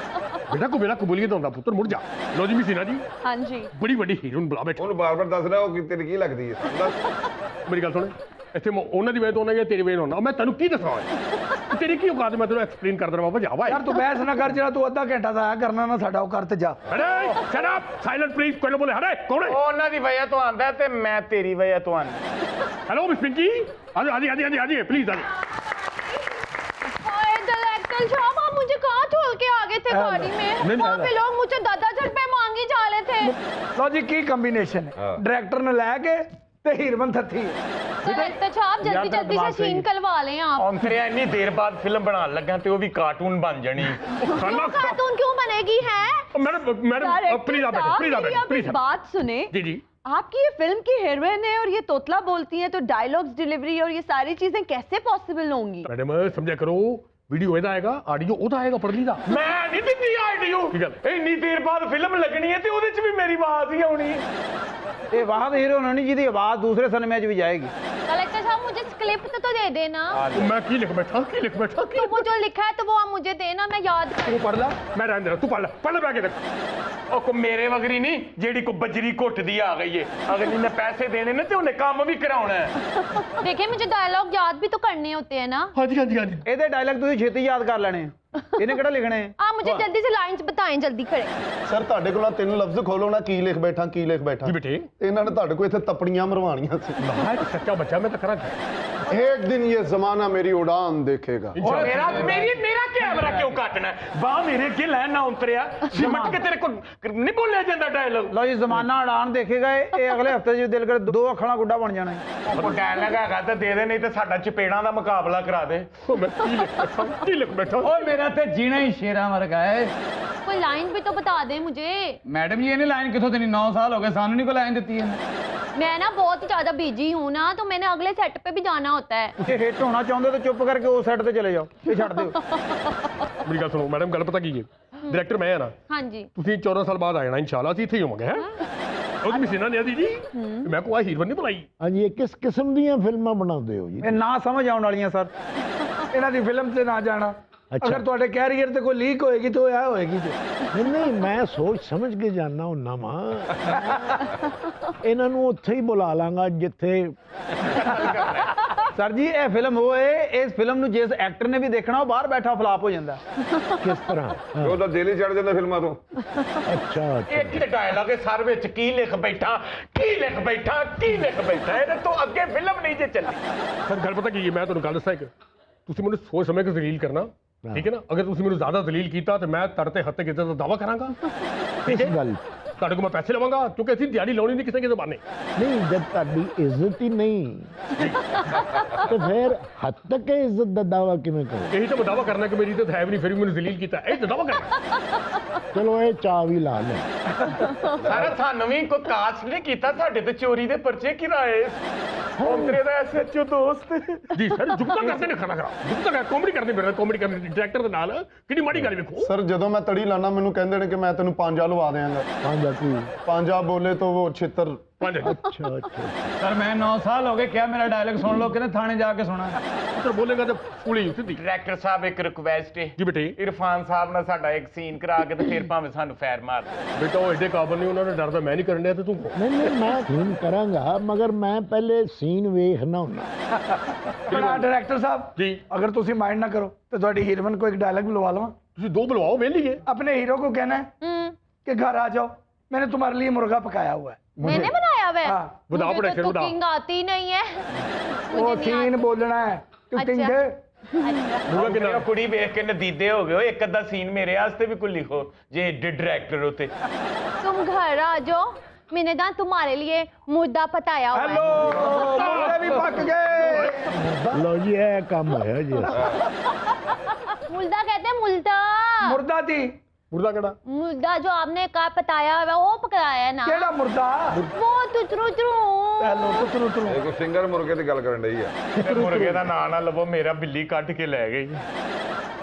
ਬੇਟਾ ਕੋ ਮੇਰਾ ਕਬੂਲੀਅਤ ਹੁੰਦਾ ਪੁੱਤਰ ਮੁੜ ਜਾ ਲੋਜਮੀ ਸੀ ਨਾ ਜੀ हाँ जी ਬੜੀ ਵੱਡੀ ਹੀਰੋਇਨ ਬੁਲਾ ਬੈਠਾ ਉਹਨੂੰ ਬਾਰ-ਬਾਰ ਦੱਸ ਰਿਹਾ ਉਹ ਤੇਰੀ ਕੀ ਲੱਗਦੀ ਹੈ ਦੱਸ ਮੇਰੀ ਗੱਲ ਸੁਣ ਇੱਥੇ ਉਹਨਾਂ ਦੀ ਵੇ ਤੋਂ ਜਾਂ ਤੇਰੀ ਵੇ ਹੋਣਾ ਮੈਂ ਤੈਨੂੰ ਕੀ ਦੱਸਾਂ ਤੇਰੀ ਕੀ ਔਕਾਤ ਮੈਂ ਤੈਨੂੰ ਐਕਸਪਲੇਨ ਕਰ ਦਰਾਂ ਬਾਬਾ ਜਾਵਾ ਯਾਰ ਤੂੰ ਬਹਿਸ ਨਾ ਕਰ ਜਿਹੜਾ ਤੂੰ ਅੱਧਾ ਘੰਟਾ ਦਾ ਆਇਆ ਕਰਨਾ ਨਾ ਸਾਡਾ ਉਹ ਕਰ ਤੇ ਜਾ ਅਰੇ ਸ਼ਟ ਅਪ ਸਾਇਲੈਂਟ ਪਲੀਜ਼ ਕੋਈ ਨਾ ਬੋਲੇ ਹਰੇ ਕੌਣ ਹੈ ਉਹਨਾਂ ਦੀ ਵਜ੍ਹਾ ਤੋਂ ਆਂਦਾ ਤੇ ਮੈਂ ਤੇਰੀ ਵਜ੍ਹਾ ਤੋਂ ਆਂਦਾ हेलो मिस पिंकी आजिए प्लीज आजिए डायरेक्टर साहब आप मुझे कहाँ छोड़ के आ गए थे गाड़ी में वहाँ पे लोग मुझे 10,000 रुपए मांगी जा रहे थे ਲੋ ਜੀ ਕੀ ਕੰਬੀਨੇਸ਼ਨ ਹੈ ਡਾਇਰੈਕਟਰ ਨੇ ਲੈ ਕੇ ਤੇ ਹੀਰੋਇਨ ਥੱਥੀ ਹੈ डायरेक्टर साहब जल्दी जल्दी से सीन करवा लें आप ਔਂਤਰਿਆ ਇੰਨੀ ਦੇਰ ਬਾਅਦ ਫਿਲਮ ਬਣਾਉਣ ਲੱਗਾ ਤੇ ਉਹ ਵੀ ਕਾਰਟੂਨ ਬਣ ਜਾਣੀ खाना कार्टून क्यों बनेगी है मैडम प्लीज आप डायरेक्टर बैठे साहब, मेरी आप प्लीज एक बात सुने जी जी आपकी ये फिल्म की हीरोइन है और ये तोतला बोलती है तो डायलॉग्स डिलीवरी और ये सारी चीजें कैसे पॉसिबल होंगी मैडम समझा करो वीडियो ਇਹਦਾ ਆਏਗਾ ਆਡੀਓ ਉਹਦਾ ਆਏਗਾ ਪੜਲੀ ਦਾ ਮੈਂ ਨਹੀਂ ਦਿੰਦੀ ਆਡੀਓ ਕੀ ਗੱਲ ਇੰਨੀ ਦੇਰ ਬਾਅਦ ਫਿਲਮ ਲੱਗਣੀ ਹੈ ਤੇ ਉਹਦੇ 'ਚ ਵੀ ਮੇਰੀ ਆਵਾਜ਼ ਹੀ ਆਉਣੀ ਇਹ ਵਾਹ ਹੀਰੋ ਨਹੀਂ ਜਿਹਦੀ ਆਵਾਜ਼ ਦੂਸਰੇ ਸਿਨੇਮੇ 'ਚ ਵੀ ਜਾਏਗੀ डायरेक्टर साहब मुझे स्क्रिप्ट तो दे देना मैं की लिख बैठा तो वो जो लिखा है तो वो आप मुझे देना मैं याद कर तू पढ़ ला मैं रहने दे रहा तू पढ़ ले बैठ देख ਉਹ ਕੋ ਮੇਰੇ ਵਗਰੀ ਨਹੀਂ ਜਿਹੜੀ ਕੋ ਬਜਰੀ ਘੁੱਟਦੀ ਆ ਗਈ ਏ ਅਗਲੀ ਨੇ ਪੈਸੇ ਦੇਣੇ ਨੇ ਤੇ ਉਹਨੇ ਕੰਮ ਵੀ ਕਰਾਉਣਾ ਹੈ देखिए मुझे डायलॉग याद भी तो करने होते हैं ना हाँ जी ਇਹਦੇ ਡਾਇਲੌਗ ਤੁਸੀਂ ਛੇਤੀ ਯਾਦ ਕਰ ਲੈਣੇ ਆ ਇਹਨੇ ਕਿਹੜਾ ਲਿਖਣੇ आप मुझे जल्दी से लाइंस बताएं जल्दी करें ਸਰ ਤੁਹਾਡੇ ਕੋਲ 3 ਲਫ਼ਜ਼ ਖੋਲੋ ਨਾ ਕੀ ਲਿਖ ਬੈਠਾ जी बेटे ਇਹਨਾਂ ਨੇ ਤੁਹਾਡੇ ਕੋਲ ਇੱਥੇ ਤਪੜੀਆਂ ਮਰਵਾਣੀਆਂ ਸੀ मैं सच्चा बच्चा मैं तो करा एक दिन ये जमाना मेरी उड़ान देखेगा। और मेरा कैमरा क्यों काटना है? बाह मेरे अगे लैन ना उतरिया सिमट के तेरे को नहीं बोलिया जाता डायलॉग। लो जी जमाना उड़ान देखेगा ये अगले हफ्ते जो दिल करे 2 अखां गुड्डा बन जाना है। ਉਹ ਡਾਇਲੌਗ ਹੈਗਾ ਤਾਂ ਦੇ ਦੇ ਨਹੀਂ ਤੇ ਸਾਡਾ ਚਪੇੜਾਂ ਦਾ ਮੁਕਾਬਲਾ ਕਰਾ ਦੇ। मैं की लिख बैठा ओए मेरा तो जीना ही शेरा वर्गा है। कोई लाइन भी तो बता दे मुझे। मैडम जी ने लाइन कितों देनी 9 साल हो गए सानू नहीं कोई लाइन देती है। मैं ना बहुत ज्यादा बिजी हूँ ना, तो मैंने अगले सेट पे भी जाना होता है। ਜੇ ਹਿੱਟ ਹੋਣਾ ਚਾਹੁੰਦੇ ਤਾਂ ਚੁੱਪ ਕਰਕੇ ਉਸ ਸਾਈਡ ਤੇ ਚਲੇ ਜਾਓ ਤੇ ਛੱਡ ਦਿਓ। मेरी गल सुनो मैडम, गल पता की है, डायरेक्टर मैं है ना, हाँ जी। ਤੁਸੀਂ 14 ਸਾਲ ਬਾਅਦ ਆ ਜਾਣਾ ਇਨਸ਼ਾਅੱਲਾ, ਅਸੀਂ ਇੱਥੇ ਹੀ ਹੋਵਾਂਗੇ। ਹੈ ਉਹ ਮਸ਼ੀਨਾ ਨੇ ਆਦੀ ਜੀ ਮੈਂ ਕੋਈ ਹੀਰੋਇਨ ਨਹੀਂ ਬਣਾਈ। हाँ जी, ये किस किस्म ਦੀਆਂ ਫਿਲਮਾਂ ਬਣਾਉਂਦੇ ਹੋ ਜੀ? ਇਹ ਨਾ ਸਮਝ ਆਉਣ ਵਾਲੀਆਂ ਸਰ। ਇਹਨਾਂ ਦੀ ਫਿਲਮ ਤੇ ਨਾ ਜਾਣਾ। ਅੱਛਾ। ਅਗਰ ਤੁਹਾਡੇ ਕੈਰੀਅਰ ਤੇ ਕੋਈ ਲੀਕ ਹੋਏਗੀ ਤਾਂ ਉਹ ਇਹ ਹੋਏਗੀ ਜੀ। ਨਹੀਂ ਨਹੀਂ, ਮੈਂ ਸੋਚ ਸਮਝ ਕੇ ਜਾਣਾ ਹੁੰਨਾ ਵਾਂ। ਇਹਨਾਂ ਨੂੰ ਉੱਥੇ ਹੀ ਬੁਲਾ ਲਾਂਗਾ ਜਿੱਥੇ ਸਰ ਜੀ ਇਹ ਫਿਲਮ ਉਹ ਹੈ, ਇਸ ਫਿਲਮ ਨੂੰ ਜਿਸ ਐਕਟਰ ਨੇ ਵੀ ਦੇਖਣਾ ਉਹ ਬਾਹਰ ਬੈਠਾ ਫਲਾਪ ਹੋ ਜਾਂਦਾ। ਕਿਸ ਤਰ੍ਹਾਂ। ਉਹ ਤਾਂ ਦਿਲ ਹੀ ਚੜ ਜਾਂਦਾ ਫਿਲਮਾਂ ਤੋਂ। ਅੱਛਾ ਅੱਛਾ। ਇੱਕ ਡਾਇਲੌਗ ਹੈ ਸਰ ਵਿੱਚ ਕੀ ਲਿਖ ਬੈਠਾ ਇਹਦੇ ਤੋਂ ਅੱਗੇ ਫਿਲਮ ਨਹੀਂ ਜੇ ਚੱਲੀ। ਸਰ ਗੱਲ ਪਤਾ ਕੀ ਹੈ, ਮੈਂ ਤੁਹਾਨੂੰ ਗੱਲ ਦੱਸਾਂ ਇੱਕ, ਤੁਸੀਂ ਮੈਨੂੰ ਸੋਚ ਸਮਝ ਕੇ ਜ਼ਲੀਲ ਕਰਨਾ, ਠੀਕ ਹੈ ਨਾ। ਅਗਰ ਤੁਸੀਂ ਮੈਨੂੰ ਜ਼ਿਆਦਾ ਜ਼ਲੀਲ ਕੀਤਾ ਤੇ ਮੈਂ ਤੁਹਾਡੇ ਹੱਥੇ ਕਿਤੇ ਦਾ ਦਾਵਾ ਕਰਾਂਗਾ। ਇਸ ਗੱਲ ਤੁਹਾਡੇ ਕੋਲ ਮੈਂ ਪੈਸੇ ਲਵਾਂਗਾ, ਕਿਉਂਕਿ ਅਸੀਂ ਦਿਹਾੜੀ ਲਾਉਣੀ ਨਹੀਂ ਕਿਸੇ ਬਾਨੇ। ਨਹੀਂ, ਜਦ ਤੁਹਾਡੀ ਇੱਜ਼ਤ ਹੀ ਨਹੀਂ ਤੇ ਫਿਰ ਹੱਦ ਤੱਕ ਇੱਜ਼ਤ ਦਾ ਦਾਵਾ ਕਿਵੇਂ ਕਰੋ? ਇਹੀ ਤਾਂ ਮੈਂ ਦਾਵਾ ਕਰਨਾ ਕਿ ਮੇਰੀ ਇੱਜ਼ਤ ਹੈ ਵੀ ਨਹੀਂ, ਫਿਰ ਵੀ ਮੈਨੂੰ ਜ਼ਲੀਲ ਕੀਤਾ, ਇਹ ਤਾਂ ਦਾਵਾ ਕਰਨਾ। ਚਲੋ ਇਹ ਚਾਹ ਵੀ ਲਾ ਲੈ। ਸਰ ਸਾਨੂੰ ਵੀ ਕੋਈ ਕਾਸਟ ਨਹੀਂ ਕੀਤਾ, ਸਾਡੇ ਤੇ ਚੋਰੀ ਦੇ ਪਰਚੇ ਕਿਰਾਏ ਔਂਤਰੇ ਦਾ ਐਸਐਚਓ ਦੋਸਤ। ਜੀ ਸਰ, ਜੁਗਤਾ ਕਰਦੇ ਨੇ ਖਾਣਾ ਖਰਾਬ, ਜੁਗਤਾ ਕਰ ਕਾਮੇਡੀ ਕਰਦੇ ਮੇਰੇ ਨਾਲ, ਕਾਮੇਡੀ ਕਰਦੇ ਡਾਇਰੈਕਟਰ ਦੇ ਨਾਲ, ਕਿੰਨੀ ਮਾੜੀ ਗੱਲ ਵੇਖੋ। सर ਜਦੋਂ ਮੈਂ ਤੜੀ ਲਾਣਾ ਮੈਨੂੰ ਕਹਿੰਦੇ ਨੇ ਕਿ ਮੈਂ ਤੈਨੂੰ ਪੰਜਾ ਲਵਾ ਦਿਆਂਗਾ। ਪੰਜਾ ਕੀ? ਪੰਜਾ ਬੋਲੇ ਤਾਂ ਉਹ ਛਿੱਤਰ। ਅੱਛਾ ਅੱਛਾ। ਸਰ ਮੈਂ 9 ਸਾਲ ਹੋ ਗਏ ਕਿਹਾ ਮੇਰਾ ਡਾਇਲੌਗ ਸੁਣ ਲਓ, ਕਹਿੰਦੇ ਥਾਣੇ ਜਾ ਕੇ ਸੁਣਾ। ਸਰ ਬੋਲੇਗਾ ਤਾਂ ਫੁਲੀ ਸਿੱਧੀ। ਡਾਇਰੈਕਟਰ ਸਾਹਿਬ ਇੱਕ ਰਿਕੁਐਸਟ ਹੈ ਜੀ ਬੇਟੇ। ਇਰਫਾਨ ਸਾਹਿਬ ਨਾਲ ਸਾਡਾ ਇੱਕ ਸੀਨ ਕਰਾ ਕੇ ਤੇ ਫਿਰ ਭਾਵੇਂ ਸਾਨੂੰ ਫੈਰ ਮਾਰ ਦੇ। ਬੇਟਾ ਉਹ ਐਡੇ ਕਾਬਲ ਨਹੀਂ, ਉਹਨਾਂ ਨੇ ਡਰਦਾ ਮੈਂ ਨਹੀਂ ਕਰਨ ਡਿਆ ਤੇ ਤੂੰ। ਨਹੀਂ ਨਹੀਂ, ਮੈਂ ਸੀਨ ਕਰਾਂਗਾ ਮਗਰ ਮੈਂ ਪਹਿਲੇ ਸੀਨ ਵੇਖਣਾ ਹੁੰਦਾ। ਬਣਾ ਡਾਇਰੈਕਟਰ ਸਾਹਿਬ ਜੀ ਅਗਰ ਤੁਸੀਂ ਮਾਈਂਡ ਨਾ ਕਰੋ ਤੇ ਤੁਹਾਡੀ ਹੀਰੋਇਨ को एक डायलॉग बुलवा लूँ। ਤੁਸੀਂ ਦੋ ਬੁਲਵਾਓ, ਵੇਲੀਏ। अपने हीरो को कहना है कि घर आ जाओ, मैंने तुम्हारे लिए मुर्गा पकाया हुआ है। मैंने बनाया हुआ है? हाँ। बताओ मुझे प्रेशर, तो बताओ। कुकिंग आती नहीं है। वो मुझे नहीं सीन बोलना है क्यों अच्छा। टिंगे अच्छा। ਮੇਰਾ ਕੁੜੀ ਵੇਖ ਕੇ ਨਦੀਦੇ ਹੋ ਗਏ ਹੋ, ਇੱਕ ਅੱਧਾ ਸੀਨ ਮੇਰੇ ਵਾਸਤੇ ਵੀ ਕੋਈ ਲਿਖੋ ਜੇ ਡਾਇਰੈक्टर हो ਤੇ। तुम घर आ जाओ, मैंने ना तुम्हारे लिए मुर्दा पताया हुआ हेलो है। मुर्गे भी पक गए। ਲਓ ਜੀ, ਇਹ ਕੰਮ ਹੋਇਆ ਜੀ। मुर्दा कहते हैं मुर्दा। मुर्दा थी ਮੁਰਦਾ ਕਿਹੜਾ? मुर्दा जो आपने कहा पताया हुआ है, वो पकाया है ना। केड़ा मुर्दा? वो तुतरू हेलो तुतरू तुतरू। ਇਹ ਕੋਈ ਸਿੰਗਰ ਮੁਰਗੇ ਦੀ ਗੱਲ ਕਰਨ ਡਈ ਆ। ਤੇ ਮੁਰਗੇ ਦਾ ਨਾਂ ਨਾ ਲਵੋ, ਮੇਰਾ ਬਿੱਲੀ ਕੱਢ ਕੇ ਲੈ ਗਈ।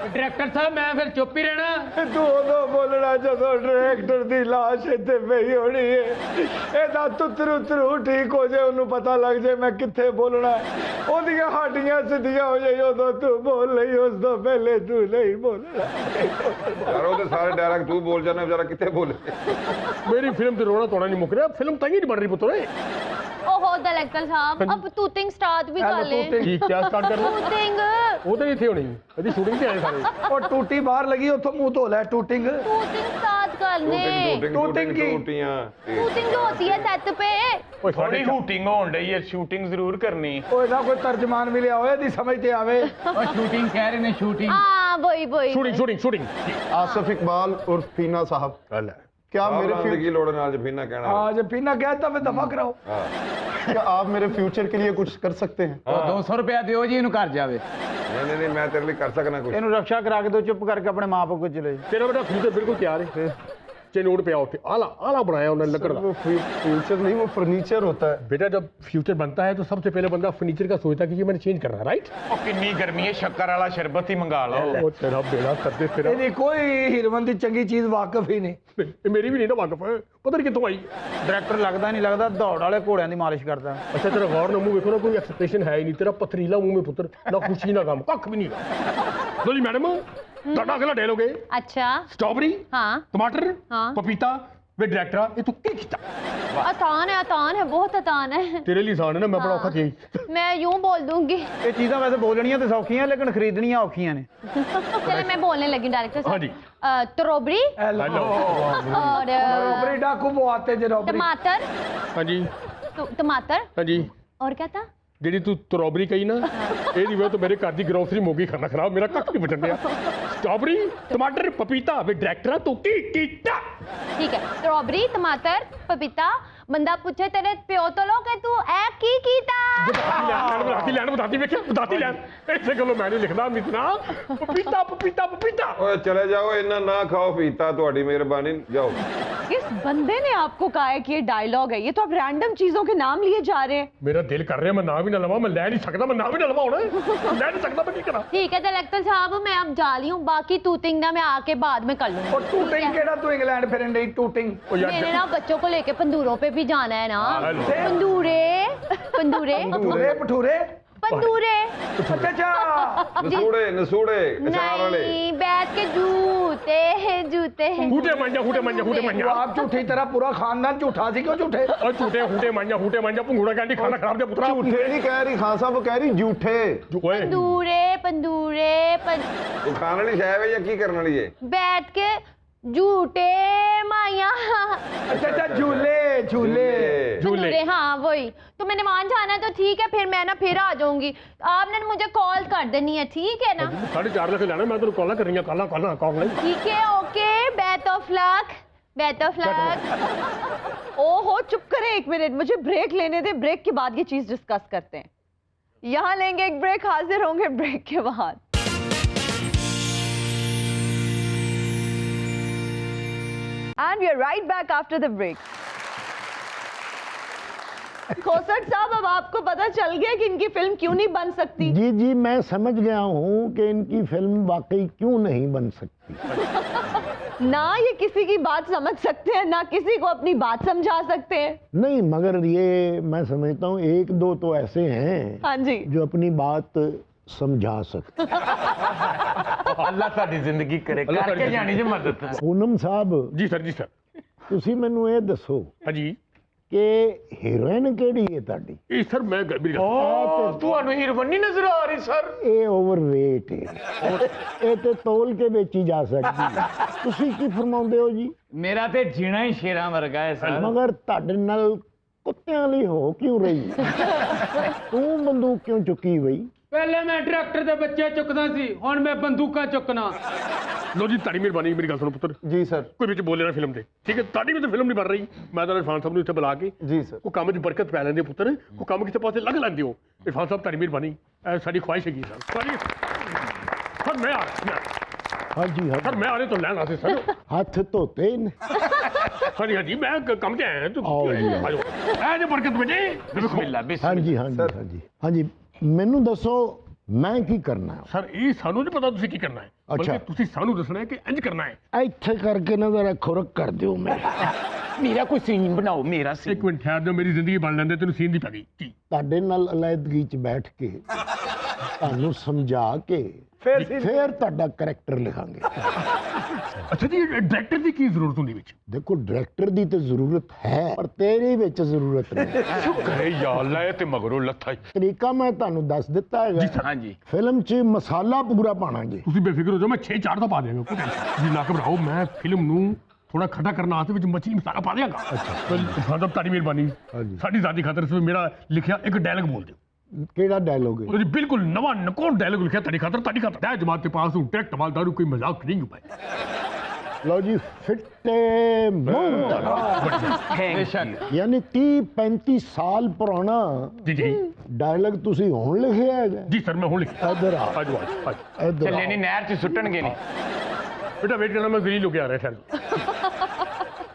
ਡਾਇਰੈਕਟਰ ਸਾਹਿਬ ਮੈਂ ਫਿਰ ਚੁੱਪ ਹੀ ਰਹਿਣਾ। ਤੂੰ ਉਦੋਂ ਬੋਲਣਾ ਜਦੋਂ ਡਾਇਰੈਕਟਰ ਦੀ ਲਾਸ਼ ਇੱਥੇ ਪਈ ਹੋਣੀ ਹੈ। ਇਹਦਾ ਤੁਤਰੂ ਤਰੂ ਠੀਕ ਹੋ ਜਾਏ, ਉਹਨੂੰ ਪਤਾ ਲੱਗ ਜਾਏ ਮੈਂ ਕਿੱਥੇ ਬੋਲਣਾ। ਉਹਦੀਆਂ ਹੱਡੀਆਂ ਸਿੱਧੀਆਂ ਹੋ ਜਾਈ ਉਦੋਂ ਤੂੰ ਬੋਲ ਲਈ, ਉਸ ਤੋਂ ਪਹਿਲੇ ਤੂੰ ਨਹੀਂ ਬੋਲਣਾ। ਯਾਰ ਉਹ ਤੇ ਸਾਰੇ ਡਾਇਲੌਗ ਤੂੰ ਬੋਲ ਜਾਣਾ, ਵਿਚਾਰਾ ਕਿੱਥੇ ਬੋਲੇ। ਮੇਰੀ ਫਿਲਮ ਤੇ ਰੋਣਾ ਤੋੜਾ ਨਹੀਂ ਮੁੱਕ ਰਿਹਾ, ਫਿਲਮ ਤਾਂ ਹੀ ਨਹੀਂ ਬਣ ਰਹੀ ਪੁੱਤਰ। ओहो डायरेक्टर साहब, अब तूतिंग स्टार्ट भी कर ले। ਕੀ ਕਿਆ ਸਟਾਰਟ ਕਰਨਾ? तूतिंग ਉਹ ਤਾਂ ਇੱਥੇ ਹੋਣੀ, ਇਹਦੀ ਸ਼ੂਟਿੰਗ ਤੇ ਆਏ ਸਾਰੇ। ਉਹ ਟੂਟੀ ਬਾਹਰ ਲੱਗੀ, ਉੱਥੋਂ ਮੂੰਹ ਧੋ ਲੈ। ਟੂਟਿੰਗ तूतिंग स्टार्ट करने। ਟੂਟਿੰਗ ਕੀ? ਟੂਟੀਆਂ। तूतिंग जो होती है सेट पे। ਓਏ ਥੋੜੀ ਹੂਟਿੰਗ ਹੋਣ ਡਈ ਹੈ, ਸ਼ੂਟਿੰਗ ਜ਼ਰੂਰ ਕਰਨੀ। ਉਹ ਇਹਦਾ ਕੋਈ ਤਰਜਮਾਨ ਵੀ ਲਿਆ ਹੋਇਆ, ਇਹਦੀ ਸਮਝ ਤੇ ਆਵੇ। ਉਹ ਸ਼ੂਟਿੰਗ ਕਹਿ ਰਹੇ ਨੇ ਸ਼ੂਟਿੰਗ। हाँ वही shooting shooting shooting. Asif Iqbal और फीना साहब, क्या मेरे मेरे की लोड़ नाल जफीना कहना। हाँ जब पीना कहता फिर दफा कराओ। क्या आप मेरे फ्यूचर के लिए कुछ कर सकते हैं? 200 रुपया ਦਿਓ ਜੀ ਇਹਨੂੰ ਘਰ ਜਾਵੇ। नहीं मैं तेरे लिए कर सकना कुछ। ਇਹਨੂੰ ਰਕਸ਼ਾ ਕਰਾ ਕੇ ਦਿਓ, ਚੁੱਪ ਕਰਕੇ ਆਪਣੇ ਮਾਂ ਪਿਓ ਕੋਲ ਚਲੇ ਜਾਓ। ਤੇਰਾ ਬੇਟਾ ਫਿਊਚਰ ਬਿਲਕੁਲ ਤਿਆਰ ਹੈ। ਚੇਨੋੜ ਪਿਆ ਉੱਥੇ, ਆਲਾ बनाया उन्होंने लकड़ वो फ्यूचर नहीं, वो फर्नीचर होता है। बेटा जब फ्यूचर बनता है तो सबसे पहले बंदा फर्नीचर का सोचता है कि ये मैंने चेंज करना है, राइट? ਉਹ ਕਿੰਨੀ ਗਰਮੀ ਹੈ, ਸ਼ੱਕਰ ਵਾਲਾ ਸ਼ਰਬਤ ਹੀ ਮੰਗਾ ਲਓ। वो तेरा बेड़ा करते तेरा। ਇਹਦੀ ਕੋਈ ਹੀਰੋਇਨ ਦੀ ਚੰਗੀ ਚੀਜ਼ ਵਾਕਿਫ ਹੀ ਨਹੀਂ। ये मेरी भी नहीं ना वाकफ है, पता नहीं कितों आई। ਡਾਇਰੈਕਟਰ ਲੱਗਦਾ ਨਹੀਂ ਲੱਗਦਾ ਦੌੜ ਵਾਲੇ ਘੋੜਿਆਂ ਦੀ ਮਾਲਿਸ਼ ਕਰਦਾ। अच्छा तेरा गौर ना मुंह देखो ना, कोई एक्सप्रेशन है ही नहीं, तेरा पथरीला मुंह में पुत्र, ना खुशी ना गम, कख भी नहीं। लो जी मैडम, ਤੁਹਾਡਾ ਅਗਲਾ ਡਾਇਲੋਗ ਹੈ अच्छा स्ट्रॉबेरी, हाँ टमाटर, हाँ। पपीता वे डायरेक्टर ये तू क्या किया? आसान है बहुत आसान है। तेरे लिए आसान है ना, मैं बड़ा औखा किया। मैं यूं बोल दूंगी। ਇਹ ਚੀਜ਼ਾਂ ਵੈਸੇ ਬੋਲਣੀਆਂ ਤੇ ਸੌਖੀਆਂ ਲੇਕਿਨ ਖਰੀਦਣੀਆਂ ਔਖੀਆਂ ਨੇ। चले मैं बोलने लगी डायरेक्टर हाँ जी। Strawberry hello. और डाकू वो आते जे रॉबरी। टमाटर। हाँ जी। टमाटर हाँ जी। और क्या था? ਜਿਹੜੀ ਤੂੰ ਸਟ੍ਰਾਬੇਰੀ ਕਹੀ ਨਾ ਇਹਦੀ ਵਜ੍ਹਾ ਤੋਂ ਮੇਰੇ ਘਰ ਦੀ ਗਰੋਸਰੀ ਮੋਗੀ ਖਾਣਾ ਖਰਾਬ ਮੇਰਾ ਕੱਖ ਨਹੀਂ ਬਚਣ ਡਿਆ ਸਟ੍ਰਾਬੇਰੀ ਟਮਾਟਰ ਪਪੀਤਾ ਵੇ ਡਾਇਰੈਕਟਰ ਤੂੰ ਕੀ ਕੀਤਾ ठीक है स्ट्रॉबेरी टमाटर पपीता बंदा पूछे तेरे प्यो तो लो कि तू ऐ की कीता बताती लैन ऐसे गलो मैं नहीं लिखदा मितना पपीता पपीता पपीता ਓਏ ਚਲੇ ਜਾਓ ਇੰਨਾ ਨਾ ਖਾਓ ਪੀਤਾ ਤੁਹਾਡੀ ਮਿਹਰਬਾਨੀ जाओ किस बंदे ने आपको कहा है कि ये डायलॉग है? ये तो आप रैंडम चीजों के नाम लिए जा रहे हैं। मेरा दिल कर रहा है मैं नाम ही ना लवा मैं ले नहीं सकता मैं नाम ही ना लवा होना ले नहीं सकता मैं की करा ठीक है डायरेक्टर साहब मैं अब जा रही हूँ बाकी टूटिंग ना मैं आके बाद में कर लूंगी ਉਹ ਟੂਟਿੰਗ ਕਿਹੜਾ ਤੂੰ ਇੰਗਲੈਂਡ ਫਿਰਨ ਡਈ ਟੂਟਿੰਗ ओ यार मैंने ना बच्चों को लेके पंदूरों पे भी जाना है ना हेलो। पंदूरे पंदूरे ਭਠੂਰੇ ਭਠੂਰੇ पंदूरे ਅੱਛਾ ਅੱਛਾ ਨਸੂੜੇ ਅਚਾਰ ਵਾਲੇ नहीं बैठ के जूते जूते हूटे मांजा ਆਪ ਝੂਠੀ ਤੇਰਾ ਪੂਰਾ ਖਾਨਦਾਨ ਝੂਠਾ ਸੀ ਕਿਉਂ ਝੂਠੇ और हूटे मांजा भूंगड़ा कहती खाना खराब दे पुत्रा ਝੂਠੇ ਨਹੀਂ ਕਹਿ ਰਹੀ ਖਾਨ ਸਾਹਿਬ ਕਹਿ ਰਹੀ ਝੂਠੇ ओए पंदूरे पंदूरे ਉਹ ਖਾਣ ਵਾਲੀ ਸ਼ੈ ਵੇ ਜਾਂ ਕੀ ਕਰਨ ਵਾਲੀ ਏ बैठ के झूठे माया ਅੱਛਾ ਅੱਛਾ ਝੂਲੇ ਝੂਲੇ झूले पंदूरे हाँ वही तो मैंने वहां जाना है तो ठीक है फिर मैं ना फिर आ जाऊंगी आपने मुझे कॉल कर देनी है ठीक है ना 4.5 लाख जाना मैं तेन कॉल कर रही हूं कॉल नहीं ठीक है ओके बेस्ट ऑफ लक ओहो चुप करें एक मिनट, मुझे ब्रेक लेने दे, ब्रेक के बाद ये चीज डिस्कस करते हैं। यहाँ लेंगे एक ब्रेक, हाजिर होंगे ब्रेक के बाद। And we are right back after the break. खोसट साहब अब आपको पता चल गया कि इनकी फिल्म क्यों नहीं बन सकती? जी जी मैं समझ गया हूँ कि इनकी फिल्म वाकई क्यों नहीं बन सकती। ना ये किसी की बात समझ सकते हैं ना किसी को अपनी बात समझा सकते हैं। नहीं मगर ये मैं समझता हूँ एक दो तो ऐसे हैं हाँ जी जो अपनी बात समझा सकते। ਅੱਲਾ ਤੁਹਾਡੀ ਜ਼ਿੰਦਗੀ ਕਰੇ ਕਰਕੇ ਜਾਣੀ ਜੇ ਮਦਦ पूनम साहब जी सर ਤੁਸੀਂ ਮੈਨੂੰ ਇਹ ਦੱਸੋ हाँ जी ਕਿ ਹੀਰੋਇਨ ਕਿਹੜੀ ਹੈ ਤੁਹਾਡੀ? ये सर मैं मेरी गल ਓ ਤੁਹਾਨੂੰ ਹੀਰੋਇਨ ਨਹੀਂ ਨਜ਼ਰ ਆ ਰਹੀ ਸਰ ਇਹ ਓਵਰਵੇਟ ਹੈ ਇਹ ਤੇ ਤੋਲ ਕੇ ਵੇਚੀ ਜਾ ਸਕਦੀ ਹੈ। ਤੁਸੀਂ ਕੀ ਫਰਮਾਉਂਦੇ ਹੋ ਜੀ? ਮੇਰਾ ਤੇ ਜੀਣਾ ਹੀ ਸ਼ੇਰਾਂ ਵਰਗਾ ਹੈ ਸਰ ਮਗਰ ਤੁਹਾਡੇ ਨਾਲ ਕੁੱਤਿਆਂ ਲਈ ਹੋ ਕਿਉਂ ਰਹੀ? ਤੂੰ ਬੰਦੂਕ ਕਿਉਂ ਚੁੱਕੀ ਬਈ? ਪਹਿਲੇ ਮੈਂ ਡਾਇਰੈਕਟਰ ਦੇ ਬੱਚੇ ਚੁੱਕਦਾ ਸੀ ਹੁਣ ਮੈਂ ਬੰਦੂਕਾਂ ਚੁੱਕਣਾ। लो जी तारी मेहरबानी मेरी गल सुनो पुत्र ਜੀ ਸਰ कोई बिच बोले ना फिल्म दे ठीक है ताड़ी भी तो फिल्म नहीं बन रही मैं तो इरफान साहब ਨੂੰ ਇੱਥੇ ਬੁਲਾ ਕੇ ਜੀ ਸਰ ਕੋਈ ਕੰਮ 'ਚ ਬਰਕਤ ਪੈ ਲੈਂਦੇ ਪੁੱਤਰ ਕੋਈ ਕੰਮ ਕਿਸੇ ਪਾਸੇ ਲੱਗ ਲੈਂਦੇ ਹੋ ਇਰਫਾਨ ਸਾਹਿਬ ਤਾਰੀ ਮਿਹਰਬਾਨੀ ਸਾਡੀ ਖੁਆਇਸ਼ ਹੈਗੀ ਸਰ ਸਰ ਮੈਂ ਆ ਰਿਹਾ ਹਾਂਜੀ ਹਾਂ ਸਰ मैं आ रहे तो ਲੈਣ ਆਸੇ ਸਰ ਹੱਥ ਧੋਤੇ ਨੇ हाँ जी मैं ਕੰਮ ਤੇ ਆਇਆ ਤੂੰ आओ जी, आओ। ਆਜੋ ਐ ਜੇ ਬਰਕਤ ਬਜੇ ਬਿਸਮਿਲ੍ਲਾ ਬਿਸਮਿਲ੍ਲਾ ਹਾਂਜੀ ਹਾਂਜੀ ਹਾਂਜੀ ਹਾਂਜੀ ਮੈਨੂੰ ਦੱਸੋ ਮੈਂ ਕੀ ਕਰਨਾ ਹੈ? ਸਰ ਇਹ ਸਾਨੂੰ ਨਹੀਂ ਪਤਾ ਤੁਸੀਂ ਕੀ ਕਰਨਾ ਹੈ ਬਲਕਿ ਤੁਸੀਂ ਸਾਨੂੰ ਦੱਸਣਾ ਹੈ ਕਿ ਇੰਜ ਕਰਨਾ ਹੈ ਇੱਥੇ ਕਰਕੇ ਨਾ ਜ਼ਰਾ ਖੁਰਕ ਕਰ ਦਿਓ ਮੈਂ ਮੇਰਾ ਕੋਈ ਸੀਨ ਬਣਾਓ ਮੇਰਾ ਸੀਨ ਇੱਕ ਮਿੰਟ ਠਹਿਰ ਜਾਓ ਮੇਰੀ ਜ਼ਿੰਦਗੀ ਬਣ ਲੈਂਦੇ ਤੈਨੂੰ ਸੀਨ ਦੀ ਪੈ ਗਈ ਕੀ ਤੁਹਾਡੇ ਨਾਲ ਅਲਾਇਦਗੀ 'ਚ ਬੈਠ ਕੇ ਤੁਹਾਨੂੰ ਸਮਝਾ ਕੇ ਫਿਰ ਤੁਹਾਡਾ ਕਰੈਕਟਰ ਲਿਖਾਂਗੇ। ਅੱਛਾ ਜੀ ਡਾਇਰੈਕਟਰ ਦੀ ਕੀ ਜ਼ਰੂਰਤ ਹੁੰਦੀ ਵਿੱਚ ਦੇਖੋ ਡਾਇਰੈਕਟਰ ਦੀ ਤੇ ਜ਼ਰੂਰਤ ਹੈ ਪਰ ਤੇਰੀ ਵਿੱਚ ਜ਼ਰੂਰਤ ਨਹੀਂ। ਸ਼ੁਕਰ ਯਾ ਅੱਲਾ ਇਹ ਤੇ ਮਗਰੋਂ ਲੱਥਾ ਤਰੀਕਾ ਮੈਂ ਤੁਹਾਨੂੰ ਦੱਸ ਦਿੱਤਾ ਹੈਗਾ ਹਾਂਜੀ ਫਿਲਮ 'ਚ ਮਸਾਲਾ ਪੂਰਾ ਪਾਣਾ ਜੀ। ਤੁਸੀਂ ਬੇਫਿਕਰ ਹੋ ਜਾਓ ਮੈਂ 6-4 ਦਾ ਪਾ ਦਿਆਂਗਾ ਕੋਈ ਟੈਨਸ਼ਨ ਜੀ ਨਾ ਘਬਰਾਓ ਮੈਂ ਫਿਲਮ ਨੂੰ ਥੋੜਾ ਖੱਟਾ ਕਰਨ ਵਾਸਤੇ ਵਿੱਚ ਮੱਛੀ ਮਸਾਲਾ ਪਾ ਦਿਆਂਗਾ ਅੱਛਾ ਸਾਡਾ ਤੁਹਾਡੀ ਮਿਹਰਬਾਨੀ ਹਾਂਜੀ। ਸਾਡੀ ਜ਼ਾਦੀ ਖਾਤਰ ਸਿਰਫ ਮੇਰਾ ਲਿਖਿਆ ਇੱਕ ਡਾਇਲੌਗ ਬੋਲ ਦਿਓ ਕਿਹੜਾ ਡਾਇਲੋਗ ਹੈ? ਉਹਦੇ ਬਿਲਕੁਲ ਨਵਾਂ ਨਕੋੜ ਡਾਇਲੌਗ ਲਿਖਿਆ ਤੁਹਾਡੀ ਖਾਤਰ ਹੈ ਜਮਾਤ ਦੇ ਪਾਸ ਹੂੰ ਟੈਕਟ ਵਾਲ ਦਾਰੂ ਕੋਈ ਮਜ਼ਾਕ ਨਹੀਂ ਹੋ ਪਾਏ ਲਓ ਜੀ ਫਿੱਟੇ ਮੂੰਹ ਬੇਸ਼ੱਕ ਯਾਨੀ 30-35 ਸਾਲ ਪੁਰਾਣਾ ਜੀ ਜੀ ਡਾਇਲੌਗ ਤੁਸੀਂ ਹੁਣ ਲਿਖਿਆ ਹੈਗਾ? ਜੀ ਸਰ ਮੈਂ ਹੁਣ ਲਿਖਿਆ ਇੱਧਰ ਆ ਆਜੋ ਆਜੋ ਇੱਧਰ ਚੱਲੇ ਆ। ਨਹੀਂ ਨਹਿਰ 'ਚ ਸੁੱਟਣਗੇ ਨਹੀਂ बेटा वेट करना मैं गरीब हो गया रहा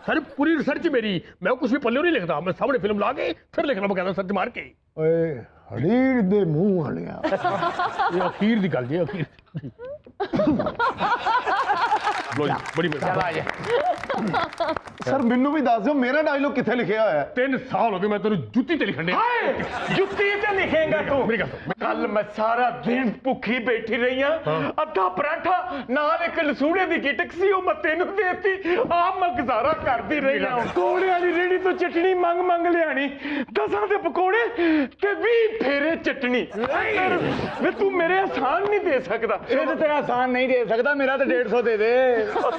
सर पूरी रिसर्च मेरी मैं कुछ भी पल्ले नहीं लिखता मैं सामने फिल्म ला के फिर लिखना पकड़ा सर्च मार के ਓਏ ਹੜੀਰ ਦੇ ਮੂੰਹ ਵਾਲਿਆ ये अखीर दी गल जी अखीर लो जी बड़ी ਚਲ ਆ मेहरबानी ਜਾ ਸਰ ਮੈਨੂੰ ਵੀ ਦੱਸ ਦਿਓ ਮੇਰਾ ਡਾਇਲੋਗ ਕਿੱਥੇ ਲਿਖਿਆ ਹੋਇਆ ਹੈ? 3 साल हो गए मैं तेरे जुत्ती ते लिखने ਜੁੱਤੀ ਤੇ ਲਿਖੇਗਾ ਤੂੰ मेरी गल सुन ਕੱਲ ਮੈਂ ਸਾਰਾ ਦਿਨ ਭੁੱਖੀ ਬੈਠੀ ਰਹੀ ਆ ਅੱਧਾ ਪਰਾਂਠਾ ਨਾਲ ਇੱਕ ਲਸੂੜੇ ਦੀ ਗਿਟਕ ਸੀ ਉਹ ਮੈਂ ਤੈਨੂੰ ਦੇਤੀ ਆ ਮੈਂ ਗੁਜ਼ਾਰਾ ਕਰਦੀ ਰਹੀ ਆ ਕੋਲੇ ਵਾਲੀ ਰੇੜੀ ਤੋਂ ਚਟਣੀ ਮੰਗ ਲਿਆਣੀ 10 ਦੇ ਪਕੌੜੇ ਤੇ 20 ਫੇਰੇ ਚਟਣੀ ਵੇ ਤੂੰ ਮੇਰੇ ਆਸਾਨ ਨਹੀਂ ਦੇ ਸਕਦਾ ਇਹ ਤੇ ਤੇਰਾ ਆਸਾਨ ਨਹੀਂ ਦੇ ਸਕਦਾ ਮੇਰਾ ਤੇ 150 ਦੇ ਦੇ